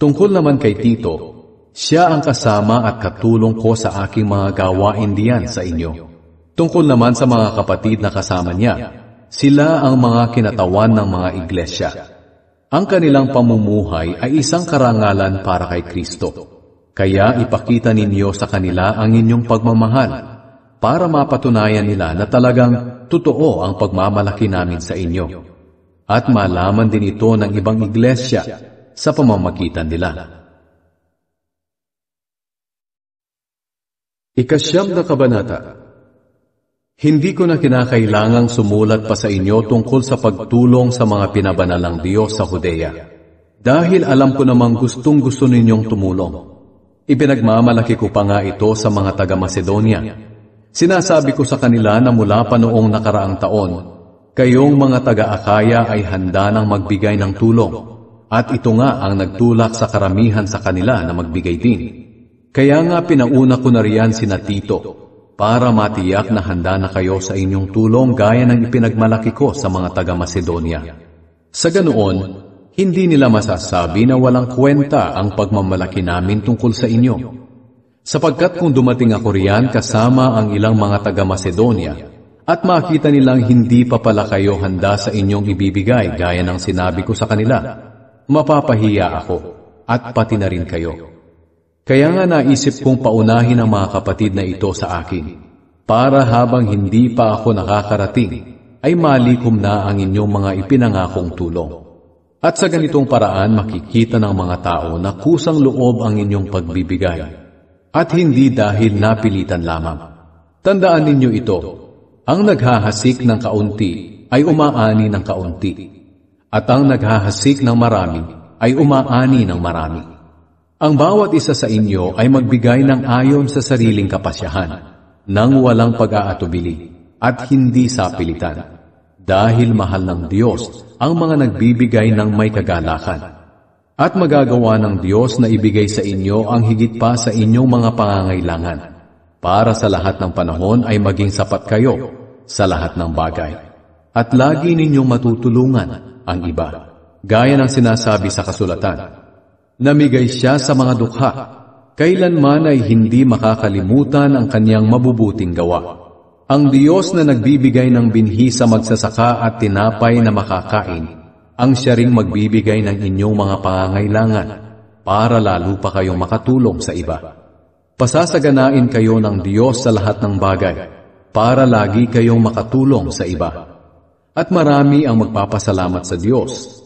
Tungkol naman kay Tito, siya ang kasama at katulong ko sa aking mga gawain diyan sa inyo. Tungkol naman sa mga kapatid na kasama niya, sila ang mga kinatawan ng mga iglesia. Ang kanilang pamumuhay ay isang karangalan para kay Kristo. Kaya ipakita ninyo sa kanila ang inyong pagmamahal, para mapatunayan nila na talagang totoo ang pagmamalaki namin sa inyo. At malaman din ito ng ibang iglesia sa pamamagitan nila. Ikasyam na kabanata. Hindi ko na kinakailangang sumulat pa sa inyo tungkol sa pagtulong sa mga pinabanalang Diyos sa Judea, dahil alam ko namang gustong-gusto ninyong tumulong. Ipinagmamalaki ko pa nga ito sa mga taga-Macedonia. Sinasabi ko sa kanila na mula pa noong nakaraang taon, kayong mga taga-Akaya ay handa nang magbigay ng tulong, at ito nga ang nagtulak sa karamihan sa kanila na magbigay din. Kaya nga pinauna ko na riyan sina Tito, para matiyak na handa na kayo sa inyong tulong gaya ng ipinagmalaki ko sa mga taga-Macedonia. Sa ganoon, hindi nila masasabi na walang kwenta ang pagmamalaki namin tungkol sa inyo. Sapagkat kung dumating ako riyan kasama ang ilang mga taga-Macedonia at makita nilang hindi pa pala kayo handa sa inyong ibibigay gaya ng sinabi ko sa kanila, mapapahiya ako at pati na rin kayo. Kaya nga naisip kong paunahin ang mga kapatid na ito sa akin, para habang hindi pa ako nakakarating, ay malikom na ang inyong mga ipinangakong tulong. At sa ganitong paraan makikita ng mga tao na kusang loob ang inyong pagbibigay, at hindi dahil napilitan lamang. Tandaan ninyo ito, ang naghahasik ng kaunti ay umaani ng kaunti, at ang naghahasik ng marami ay umaani ng marami. Ang bawat isa sa inyo ay magbigay ng ayon sa sariling kapasyahan, nang walang pag-aatubili at hindi sa pilitan. Dahil mahal ng Diyos ang mga nagbibigay ng may kagalakan. At magagawa ng Diyos na ibigay sa inyo ang higit pa sa inyong mga pangangailangan, para sa lahat ng panahon ay maging sapat kayo sa lahat ng bagay. At lagi ninyong matutulungan ang iba. Gaya ng sinasabi sa kasulatan, namigay siya sa mga dukha, kailanman ay hindi makakalimutan ang kanyang mabubuting gawa. Ang Diyos na nagbibigay ng binhi sa magsasaka at tinapay na makakain, ang siya ring magbibigay ng inyong mga pangangailangan, para lalo pa kayong makatulong sa iba. Pasasaganain kayo ng Diyos sa lahat ng bagay, para lagi kayong makatulong sa iba. At marami ang magpapasalamat sa Diyos,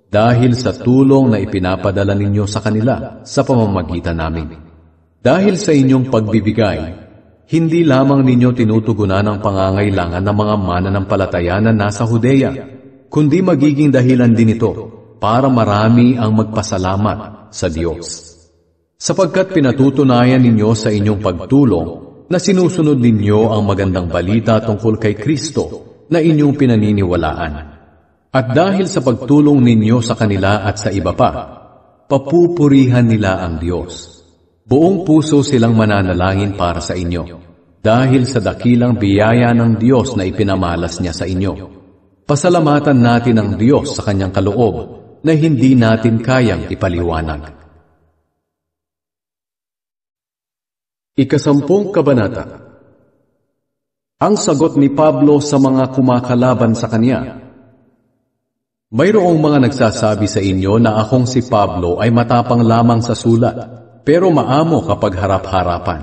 dahil sa tulong na ipinapadala ninyo sa kanila sa pamamagitan namin. Dahil sa inyong pagbibigay, hindi lamang ninyo tinutugunan ang pangangailangan ng mga mananampalataya na nasa Judea, kundi magiging dahilan din ito para marami ang magpasalamat sa Diyos. Sapagkat pinatutunayan ninyo sa inyong pagtulong na sinusunod ninyo ang magandang balita tungkol kay Kristo na inyong pinaniniwalaan. At dahil sa pagtulong ninyo sa kanila at sa iba pa, papupurihan nila ang Diyos. Buong puso silang mananalangin para sa inyo, dahil sa dakilang biyaya ng Diyos na ipinamalas niya sa inyo. Pasalamatan natin ang Diyos sa kanyang kaloob na hindi natin kayang ipaliwanag. Ikasampung kabanata. Ang sagot ni Pablo sa mga kumakalaban sa kanya. Mayroong mga nagsasabi sa inyo na akong si Pablo ay matapang lamang sa sulat, pero maamo kapag harap-harapan.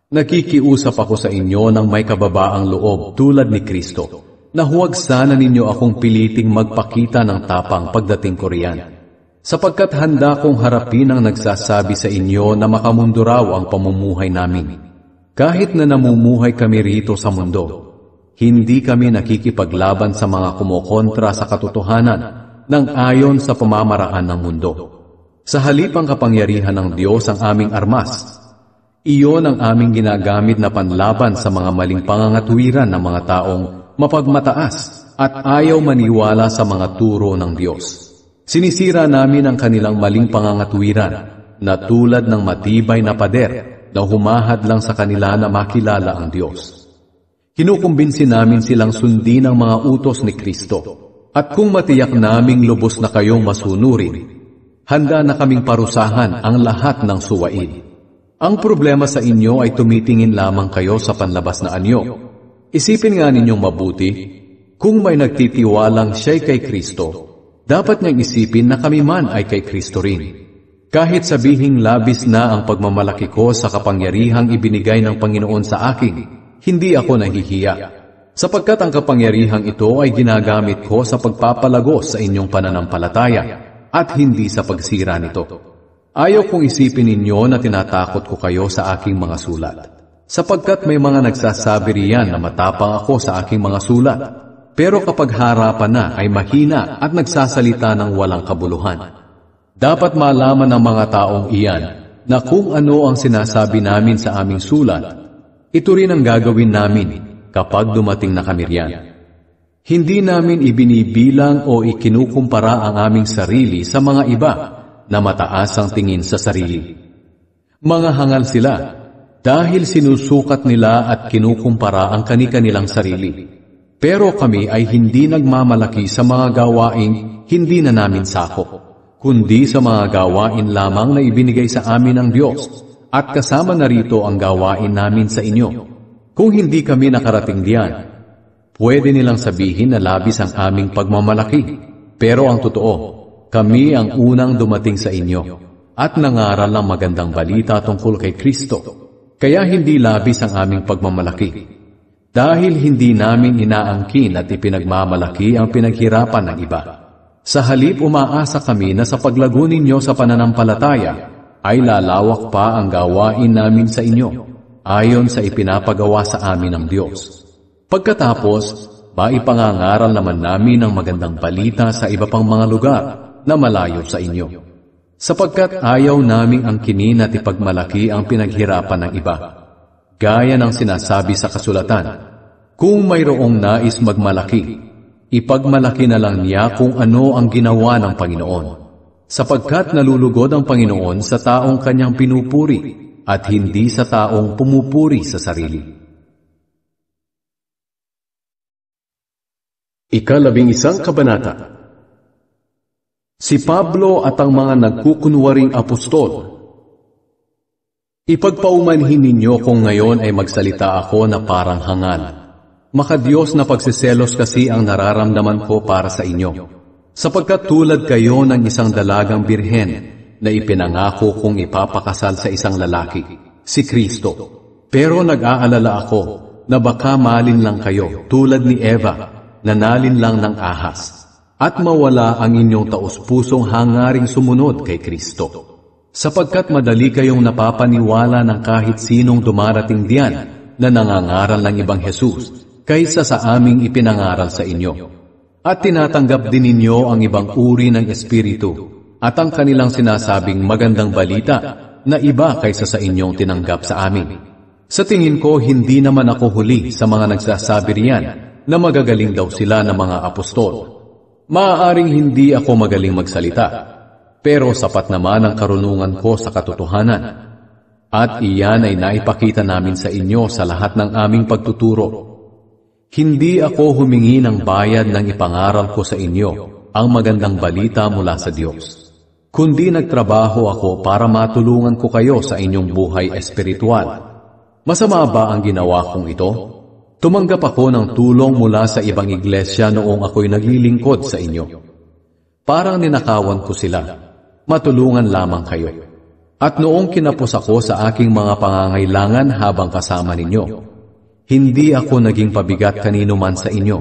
Nakikiusap ako sa inyo ng may kababaang loob tulad ni Kristo, na huwag sana ninyo akong piliting magpakita ng tapang pagdating ko riyan. Sapagkat handa kong harapin ang nagsasabi sa inyo na makamundo raw ang pamumuhay namin. Kahit na namumuhay kami rito sa mundo, hindi kami nakikipaglaban sa mga kumokontra sa katotohanan ng ayon sa pamamaraan ng mundo. Sa halip ang kapangyarihan ng Diyos ang aming armas. Iyon ang aming ginagamit na panlaban sa mga maling pangangatuwiran ng mga taong mapagmataas at ayaw maniwala sa mga turo ng Diyos. Sinisira namin ang kanilang maling pangangatuwiran na tulad ng matibay na pader na humahad lang sa kanila na makilala ang Diyos. Kinukumbinsi namin silang sundin ang mga utos ni Kristo. At kung matiyak naming lubos na kayong masunurin, handa na kaming parusahan ang lahat ng suwaid. Ang problema sa inyo ay tumitingin lamang kayo sa panlabas na anyo. Isipin nga ninyong mabuti, kung may nagtitiwalang siya'y kay Kristo, dapat niyang isipin na kami man ay kay Kristo rin. Kahit sabihing labis na ang pagmamalaki ko sa kapangyarihang ibinigay ng Panginoon sa akin, hindi ako nahihiya, sapagkat ang kapangyarihang ito ay ginagamit ko sa pagpapalagos sa inyong pananampalataya at hindi sa pagsira nito. Ayaw kong isipin ninyo na tinatakot ko kayo sa aking mga sulat, sapagkat may mga nagsasabi riyan na matapang ako sa aking mga sulat, pero kapag harapan na ay mahina at nagsasalita ng walang kabuluhan. Dapat malaman ng mga taong iyan na kung ano ang sinasabi namin sa aming sulat, ito rin ang gagawin namin kapag dumating na kami riyan. Hindi namin ibinibilang o ikinukumpara ang aming sarili sa mga iba na mataas ang tingin sa sarili. Mga hangal sila, dahil sinusukat nila at kinukumpara ang kani-kanilang sarili. Pero kami ay hindi nagmamalaki sa mga gawaing hindi na namin sakop, kundi sa mga gawain lamang na ibinigay sa amin ng Diyos, at kasama na rito ang gawain namin sa inyo. Kung hindi kami nakarating diyan, pwede nilang sabihin na labis ang aming pagmamalaki. Pero ang totoo, kami ang unang dumating sa inyo at nangaral ng magandang balita tungkol kay Kristo. Kaya hindi labis ang aming pagmamalaki. Dahil hindi namin inaangkin at ipinagmamalaki ang pinaghirapan ng iba. Sa halip umaasa kami na sa paglago ninyo sa pananampalataya, ay lalawak pa ang gawain namin sa inyo, ayon sa ipinapagawa sa amin ng Diyos. Pagkatapos, maipangangaral naman namin ang magandang balita sa iba pang mga lugar na malayo sa inyo. Sapagkat ayaw naming angkinin at ipagmalaki ang pinaghirapan ng iba. Gaya ng sinasabi sa kasulatan, kung mayroong nais magmalaki, ipagmalaki na lang niya kung ano ang ginawa ng Panginoon. Sapagkat nalulugod ang Panginoon sa taong kanyang pinupuri at hindi sa taong pumupuri sa sarili. Ika-11 Kabanata. Si Pablo at ang mga nagkukunwaring apostol. Ipagpaumanhin ninyo kung ngayon ay magsalita ako na parang hangal. Makadiyos na pagsiselos kasi ang nararamdaman ko para sa inyo. Sapagkat tulad kayo ng isang dalagang birhen na ipinangako kong ipapakasal sa isang lalaki, si Kristo. Pero nag-aalala ako na baka malin lang kayo tulad ni Eva, na nalin lang ng ahas, at mawala ang inyong taus-pusong hangaring sumunod kay Kristo. Sapagkat madali kayong napapaniwala ng kahit sinong dumarating diyan na nangangaral ng ibang Jesus, kaysa sa aming ipinangaral sa inyo. At tinatanggap din ninyo ang ibang uri ng espiritu at ang kanilang sinasabing magandang balita na iba kaysa sa inyong tinanggap sa amin. Sa tingin ko, hindi naman ako huli sa mga nagsasabi riyan na magagaling daw sila ng mga apostol. Maaaring hindi ako magaling magsalita, pero sapat naman ang karunungan ko sa katotohanan. At iyan ay naipakita namin sa inyo sa lahat ng aming pagtuturo. Hindi ako humingi ng bayad ng ipangaral ko sa inyo ang magandang balita mula sa Diyos, kundi nagtrabaho ako para matulungan ko kayo sa inyong buhay espiritual. Masama ba ang ginawa kong ito? Tumanggap ako ng tulong mula sa ibang iglesia noong ako'y naglilingkod sa inyo. Parang ninakawan ko sila, matulungan lamang kayo. At noong kinapos ako sa aking mga pangangailangan habang kasama ninyo, hindi ako naging pabigat kanino man sa inyo.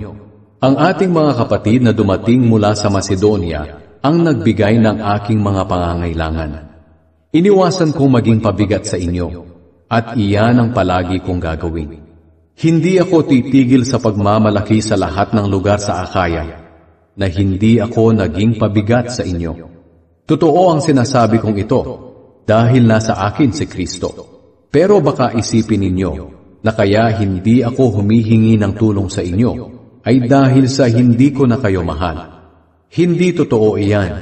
Ang ating mga kapatid na dumating mula sa Macedonia ang nagbigay ng aking mga pangangailangan. Iniwasan kong maging pabigat sa inyo, at iyan ang palagi kong gagawin. Hindi ako titigil sa pagmamalaki sa lahat ng lugar sa Akaya, na hindi ako naging pabigat sa inyo. Totoo ang sinasabi kong ito, dahil nasa akin si Kristo. Pero baka isipin ninyo, na kaya hindi ako humihingi ng tulong sa inyo, ay dahil sa hindi ko na kayo mahal. Hindi totoo iyan.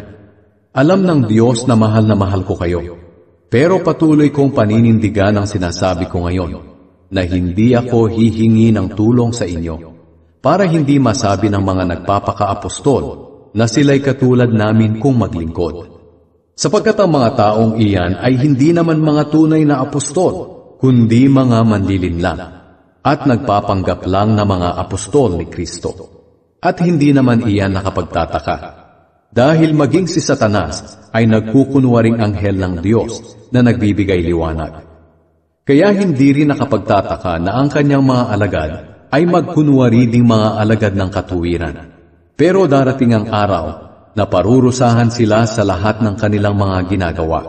Alam ng Diyos na mahal ko kayo. Pero patuloy kong paninindigan ang sinasabi ko ngayon, na hindi ako hihingi ng tulong sa inyo, para hindi masabi ng mga nagpapaka-apostol na sila'y katulad namin kung maglingkod. Sapagkat ang mga taong iyan ay hindi naman mga tunay na apostol, kundi mga manlilinlang, at nagpapanggap lang na mga apostol ni Kristo. At hindi naman iyan nakapagtataka, dahil maging si Satanas ay nagkukunwaring anghel ng Diyos na nagbibigay liwanag. Kaya hindi rin nakapagtataka na ang kanyang mga alagad ay magkunwari ding mga alagad ng katuwiran. Pero darating ang araw na parurusahan sila sa lahat ng kanilang mga ginagawa.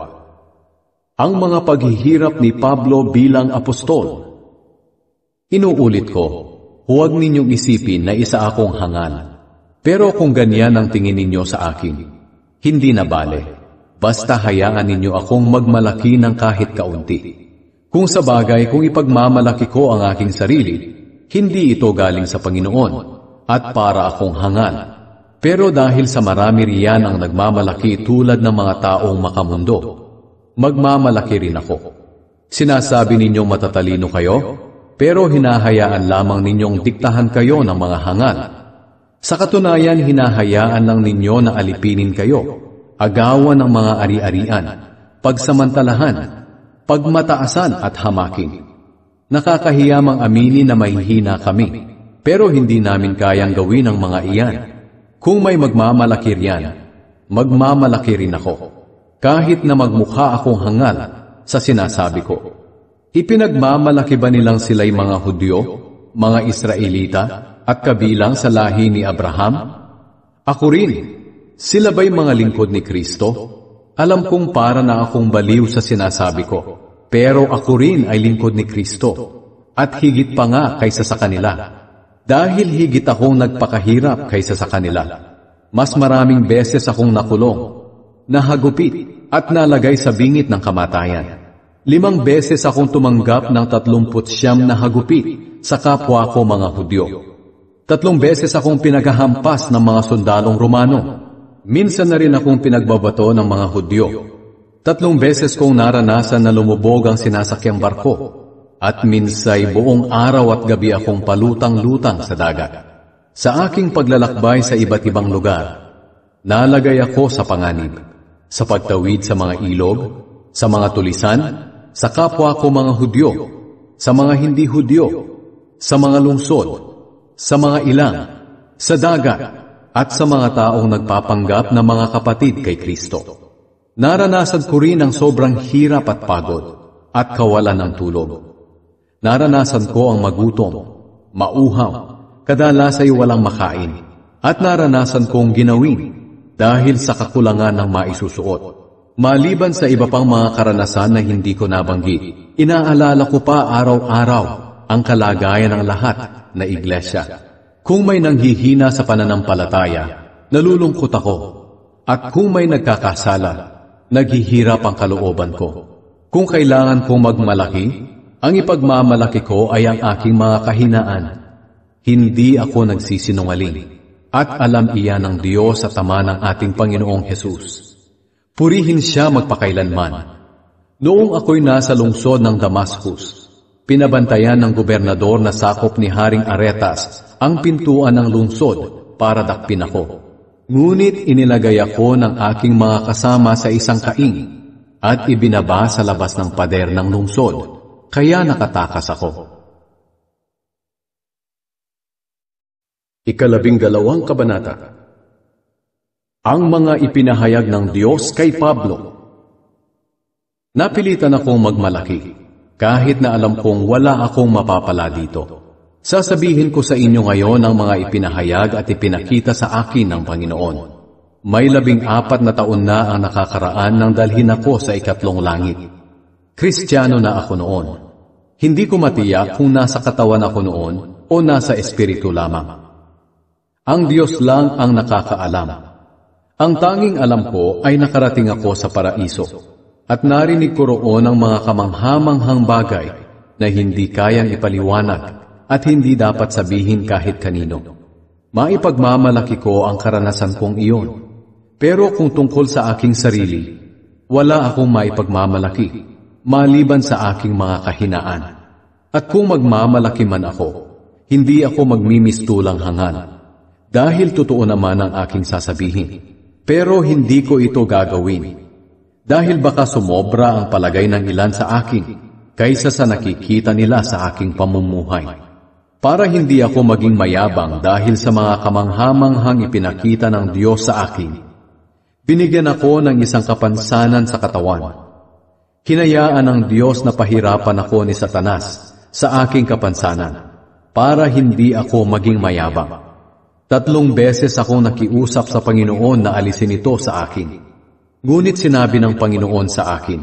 Ang mga paghihirap ni Pablo bilang apostol. Inuulit ko, huwag ninyong isipin na isa akong hangal. Pero kung ganyan ang tingin ninyo sa akin, hindi na bale. Basta hayaan ninyo akong magmalaki ng kahit kaunti. Kung sa bagay kung ipagmamalaki ko ang aking sarili, hindi ito galing sa Panginoon, at para akong hangal. Pero dahil sa marami riyan ang nagmamalaki tulad ng mga taong makamundo, magmamalaki rin ako. Sinasabi ninyong matatalino kayo, pero hinahayaan lamang ninyong diktahan kayo ng mga hangal. Sa katunayan, hinahayaan lang ninyo na alipinin kayo, agawan ng mga ari-arian, pagsamantalahan, pagmataasan at hamakin. Nakakahiya mang aminin na mahihina kami, pero hindi namin kayang gawin ang mga iyan. Kung may magmamalaki riyan, magmamalaki rin ako, kahit na magmukha akong hangal sa sinasabi ko. Ipinagmamalaki ba nilang sila'y mga Hudyo, mga Israelita, at kabilang sa lahi ni Abraham? Ako rin. Sila ba'y mga lingkod ni Kristo? Alam kong para na akong baliw sa sinasabi ko, pero ako rin ay lingkod ni Kristo, at higit pa nga kaysa sa kanila. Dahil higit akong nagpakahirap kaysa sa kanila. Mas maraming beses akong nakulong, nahagupit, at nalagay sa bingit ng kamatayan. 5 beses akong tumanggap ng 39 na hagupit sa kapwa ko mga Hudyo. 3 beses akong pinaghahampas ng mga sundalong Romano. Minsan na rin akong pinagbabato ng mga Hudyo. 3 beses kong naranasan na lumubog ang sinasakyang barko. At minsay buong araw at gabi akong palutang-lutang sa dagat. Sa aking paglalakbay sa iba't ibang lugar, nalagay ako sa panganib, sa pagtawid sa mga ilog, sa mga tulisan, sa kapwa ko mga Hudyo, sa mga hindi Hudyo, sa mga lungsod, sa mga ilang, sa dagat, at sa mga taong nagpapanggap na mga kapatid kay Kristo. Naranasan ko rin ang sobrang hirap at pagod, at kawalan ng tulog. Naranasan ko ang magutom, mauhaw, kadalas ay walang makain, at naranasan kong ginawin dahil sa kakulangan ng maisusuot. Maliban sa iba pang mga karanasan na hindi ko nabanggit, inaalala ko pa araw-araw ang kalagayan ng lahat na iglesia. Kung may nanghihina sa pananampalataya, nalulungkot ako. At kung may nagkakasala, naghihirap ang kalooban ko. Kung kailangan kong magmalaki, ang ipagmamalaki ko ay ang aking mga kahinaan. Hindi ako nagsisinungaling. At alam iyan ng Diyos at Ama ng ating Panginoong Hesus. Purihin siya magpakailanman. Noong ako'y nasa lungsod ng Damascus, pinabantayan ng gobernador na sakop ni Haring Aretas ang pintuan ng lungsod para dakpin ako. Ngunit inilagay ako ng aking mga kasama sa isang kaing at ibinaba sa labas ng pader ng lungsod, kaya nakatakas ako. 12 kabanata. Ang mga ipinahayag ng Diyos kay Pablo. Napilitan akong magmalaki, kahit na alam kong wala akong mapapala dito. Sasabihin ko sa inyo ngayon ang mga ipinahayag at ipinakita sa akin ng Panginoon. May 14 na taon na ang nakakaraan nang dalhin ako sa 2 langit. Kristiyano na ako noon. Hindi ko matiyak kung nasa katawan ako noon o nasa espiritu lamang. Ang Diyos lang ang nakakaalam. Ang tanging alam ko ay nakarating ako sa paraiso at narinig ko roon ang mga kamanghamanghang bagay na hindi kayang ipaliwanag at hindi dapat sabihin kahit kanino. Maipagmamalaki ko ang karanasan kong iyon. Pero kung tungkol sa aking sarili, wala akong maipagmamalaki maliban sa aking mga kahinaan. At kung magmamalaki man ako, hindi ako magmimistulang hangal. Dahil totoo naman ang aking sasabihin. Pero hindi ko ito gagawin. Dahil baka sumobra ang palagay ng ilan sa akin kaysa sa nakikita nila sa aking pamumuhay. Para hindi ako maging mayabang dahil sa mga kamanghamanghang ipinakita ng Diyos sa akin, binigyan ako ng isang kapansanan sa katawan. Hinayaan ng Diyos na pahirapan ako ni Satanas sa aking kapansanan para hindi ako maging mayabang. 3 beses akong nakiusap sa Panginoon na alisin ito sa akin. Ngunit sinabi ng Panginoon sa akin,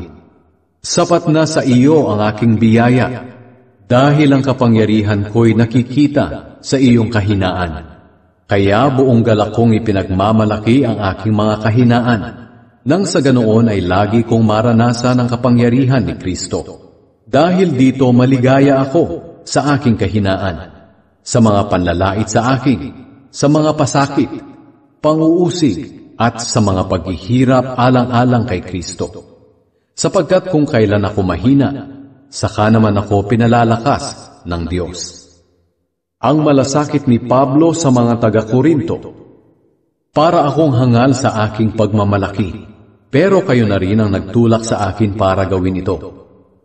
"Sapat na sa iyo ang aking biyaya, dahil ang kapangyarihan ko'y nakikita sa iyong kahinaan." Kaya buong galak kong ipinagmamalaki ang aking mga kahinaan, nang sa ganoon ay lagi kong maranasan ang kapangyarihan ni Kristo. Dahil dito maligaya ako sa aking kahinaan, sa mga panlalait sa akin, sa mga pasakit, panguusig, at sa mga paghihirap alang-alang kay Kristo. Sapagkat kung kailan ako mahina, saka naman ako pinalalakas ng Diyos. Ang malasakit ni Pablo sa mga taga-Korinto. Para akong hangal sa aking pagmamalaki, pero kayo na rin ang nagtulak sa akin para gawin ito.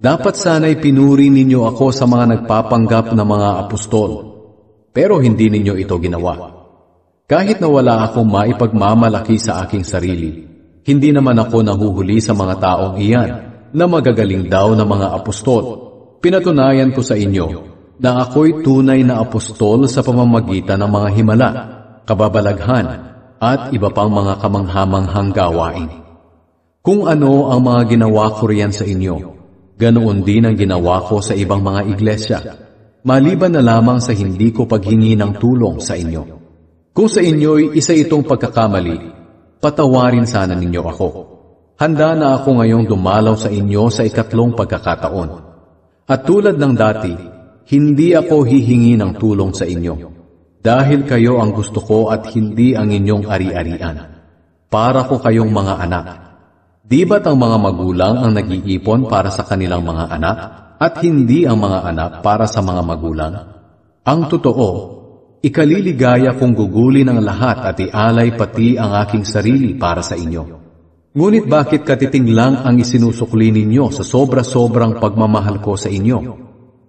Dapat sana'y pinuri ninyo ako sa mga nagpapanggap na mga apostol, pero hindi ninyo ito ginawa. Kahit na wala akong maipagmamalaki sa aking sarili, hindi naman ako nahuhuli sa mga taong iyan na magagaling daw na mga apostol. Pinatunayan ko sa inyo na ako'y tunay na apostol sa pamamagitan ng mga himala, kababalaghan, at iba pang mga kamanghamanghang gawain. Kung ano ang mga ginawa ko riyan sa inyo, ganoon din ang ginawa ko sa ibang mga iglesia, maliban na lamang sa hindi ko paghingi ng tulong sa inyo. Kung sa inyo'y isa itong pagkakamali, patawarin sana ninyo ako. Handa na ako ngayong dumalaw sa inyo sa ikatlong pagkakataon. At tulad ng dati, hindi ako hihingi ng tulong sa inyo. Dahil kayo ang gusto ko at hindi ang inyong ari-arian. Para ko kayong mga anak. Di ba't ang mga magulang ang nag-iipon para sa kanilang mga anak at hindi ang mga anak para sa mga magulang? Ang totoo, ikaliligaya kong gugulin ang lahat at ialay pati ang aking sarili para sa inyo. Ngunit bakit katiting lang ang isinusukli ninyo sa sobra-sobrang pagmamahal ko sa inyo?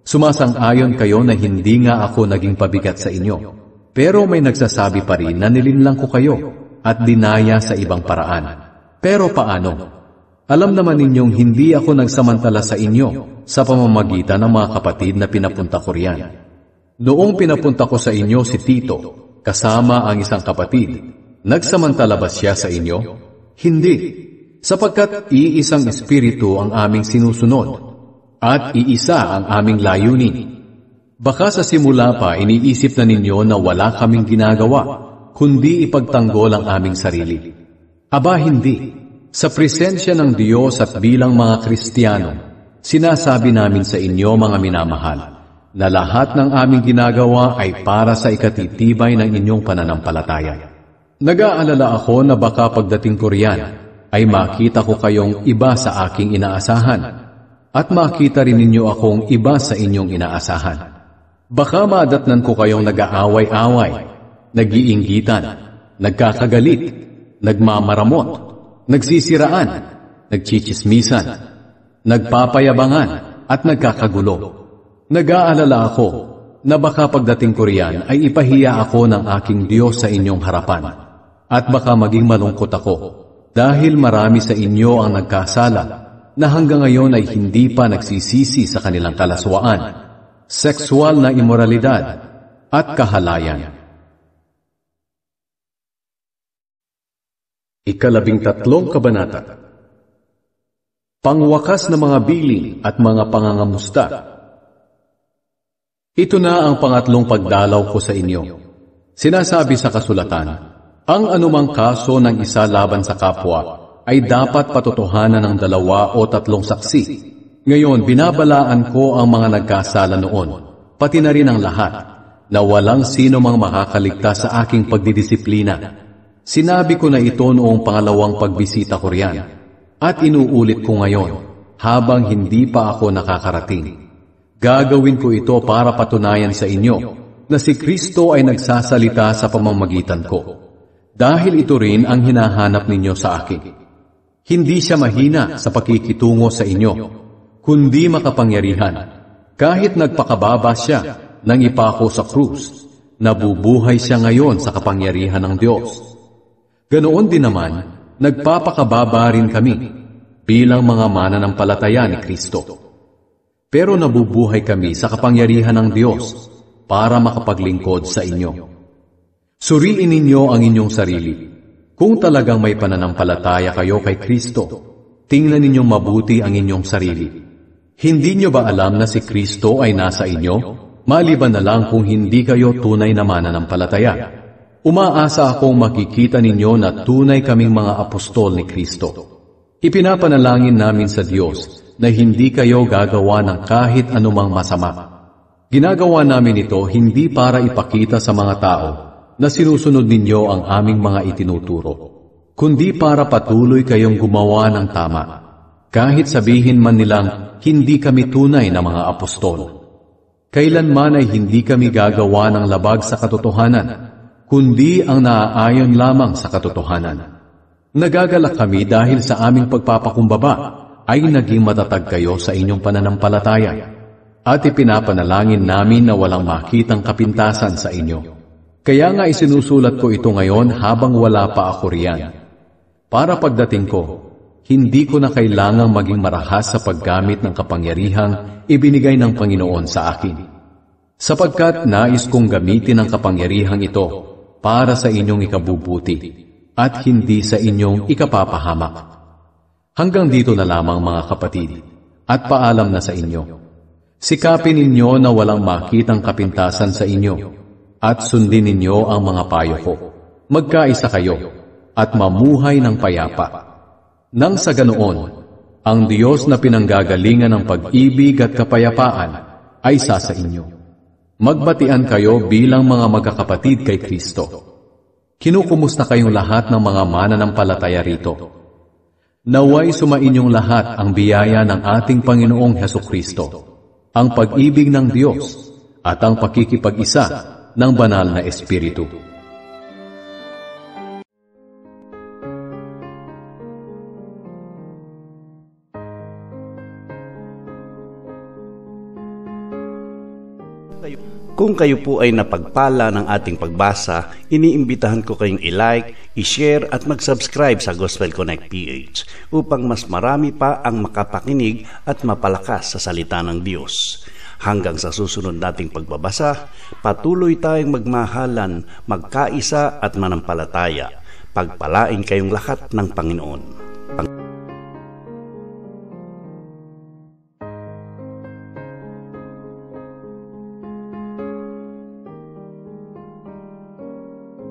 Sumasang-ayon kayo na hindi nga ako naging pabigat sa inyo. Pero may nagsasabi pa rin na nilinlang ko kayo at dinaya sa ibang paraan. Pero paano? Alam naman ninyong hindi ako nagsamantala sa inyo sa pamamagitan ng mga kapatid na pinapunta ko riyan. Noong pinapunta ko sa inyo si Tito, kasama ang isang kapatid, nagsamantala ba siya sa inyo? Hindi, sapagkat iisang espiritu ang aming sinusunod at iisa ang aming layunin. Baka sa simula pa iniisip na ninyo na wala kaming ginagawa, kundi ipagtanggol ang aming sarili. Aba hindi, sa presensya ng Diyos at bilang mga Kristiyano, sinasabi namin sa inyo mga minamahal, na lahat ng aming ginagawa ay para sa ikatitibay ng inyong pananampalataya. Nag-aalala ako na baka pagdating ko riyan, ay makita ko kayong iba sa aking inaasahan, at makita rin ninyo akong iba sa inyong inaasahan. Baka madatnan ko kayong nag-aaway-away, nag-iinggitan, nagkakagalit, nagmamaramot, nagsisiraan, nagchichismisan, nagpapayabangan, at nagkakagulo. Nag-aalala ako na baka pagdating ko riyan ay ipahiya ako ng aking Diyos sa inyong harapan, at baka maging malungkot ako dahil marami sa inyo ang nagkasala na hanggang ngayon ay hindi pa nagsisisi sa kanilang kalaswaan, sexual na imoralidad, at kahalayan. 13 Kabanata. Pangwakas na mga biling at mga pangangamusta. Ito na ang pangatlong pagdalaw ko sa inyo. Sinasabi sa kasulatan, ang anumang kaso ng isa laban sa kapwa ay dapat patotohanan ng 2 o 3 saksi. Ngayon, binabalaan ko ang mga nagkasala noon, pati na rin ang lahat, na walang sino mang makakaligtas sa aking pagdidisiplina. Sinabi ko na ito noong pangalawang pagbisita ko riyan, at inuulit ko ngayon, habang hindi pa ako nakakarating. Gagawin ko ito para patunayan sa inyo na si Kristo ay nagsasalita sa pamamagitan ko, dahil ito rin ang hinahanap ninyo sa akin. Hindi siya mahina sa pakikitungo sa inyo, kundi makapangyarihan. Kahit nagpakababa siya nang ipako sa krus, nabubuhay siya ngayon sa kapangyarihan ng Diyos. Ganoon din naman, nagpapakababa rin kami bilang mga mananampalataya ni Kristo. Pero nabubuhay kami sa kapangyarihan ng Diyos para makapaglingkod sa inyo. Suriin ninyo ang inyong sarili. Kung talagang may pananampalataya kayo kay Kristo, tingnan ninyong mabuti ang inyong sarili. Hindi nyo ba alam na si Kristo ay nasa inyo? Maliban na lang kung hindi kayo tunay na mananampalataya. Umaasa akong makikita ninyo na tunay kaming mga apostol ni Kristo. Ipinapanalangin namin sa Diyos na hindi kayo gagawa ng kahit anumang masama. Ginagawa namin ito hindi para ipakita sa mga tao na sinusunod ninyo ang aming mga itinuturo, kundi para patuloy kayong gumawa ng tama. Kahit sabihin man nilang hindi kami tunay na mga apostol, kailanman ay hindi kami gagawa ng labag sa katotohanan, kundi ang naaayon lamang sa katotohanan. Nagagalak kami dahil sa aming pagpapakumbaba ay naging matatag kayo sa inyong pananampalataya, at ipinapanalangin namin na walang makitang kapintasan sa inyo. Kaya nga isinusulat ko ito ngayon habang wala pa ako riyan. Para pagdating ko, hindi ko na kailangang maging marahas sa paggamit ng kapangyarihang ibinigay ng Panginoon sa akin. Sapagkat nais kong gamitin ang kapangyarihang ito para sa inyong ikabubuti at hindi sa inyong ikapapahamak. Hanggang dito na lamang mga kapatid, at paalam na sa inyo. Sikapin ninyo na walang makitang kapintasan sa inyo, at sundin ninyo ang mga payo ko. Magkaisa kayo, at mamuhay ng payapa. Nang sa ganoon, ang Diyos na pinanggagalingan ng pag-ibig at kapayapaan ay sa inyo. Magbatian kayo bilang mga magkakapatid kay Kristo. Kinukumusta kayong lahat ng mga mananampalataya rito. Naway sumainyong lahat ang biyaya ng ating Panginoong Hesukristo, ang pag-ibig ng Diyos, at ang pakikipag-isa ng banal na Espiritu. Kung kayo po ay napagpala ng ating pagbasa, iniimbitahan ko kayong i-like, i-share at mag-subscribe sa Gospel Connect PH upang mas marami pa ang makapakinig at mapalakas sa salita ng Diyos. Hanggang sa susunod nating pagbabasa, patuloy tayong magmahalan, magkaisa at manampalataya. Pagpalain kayong lahat ng Panginoon.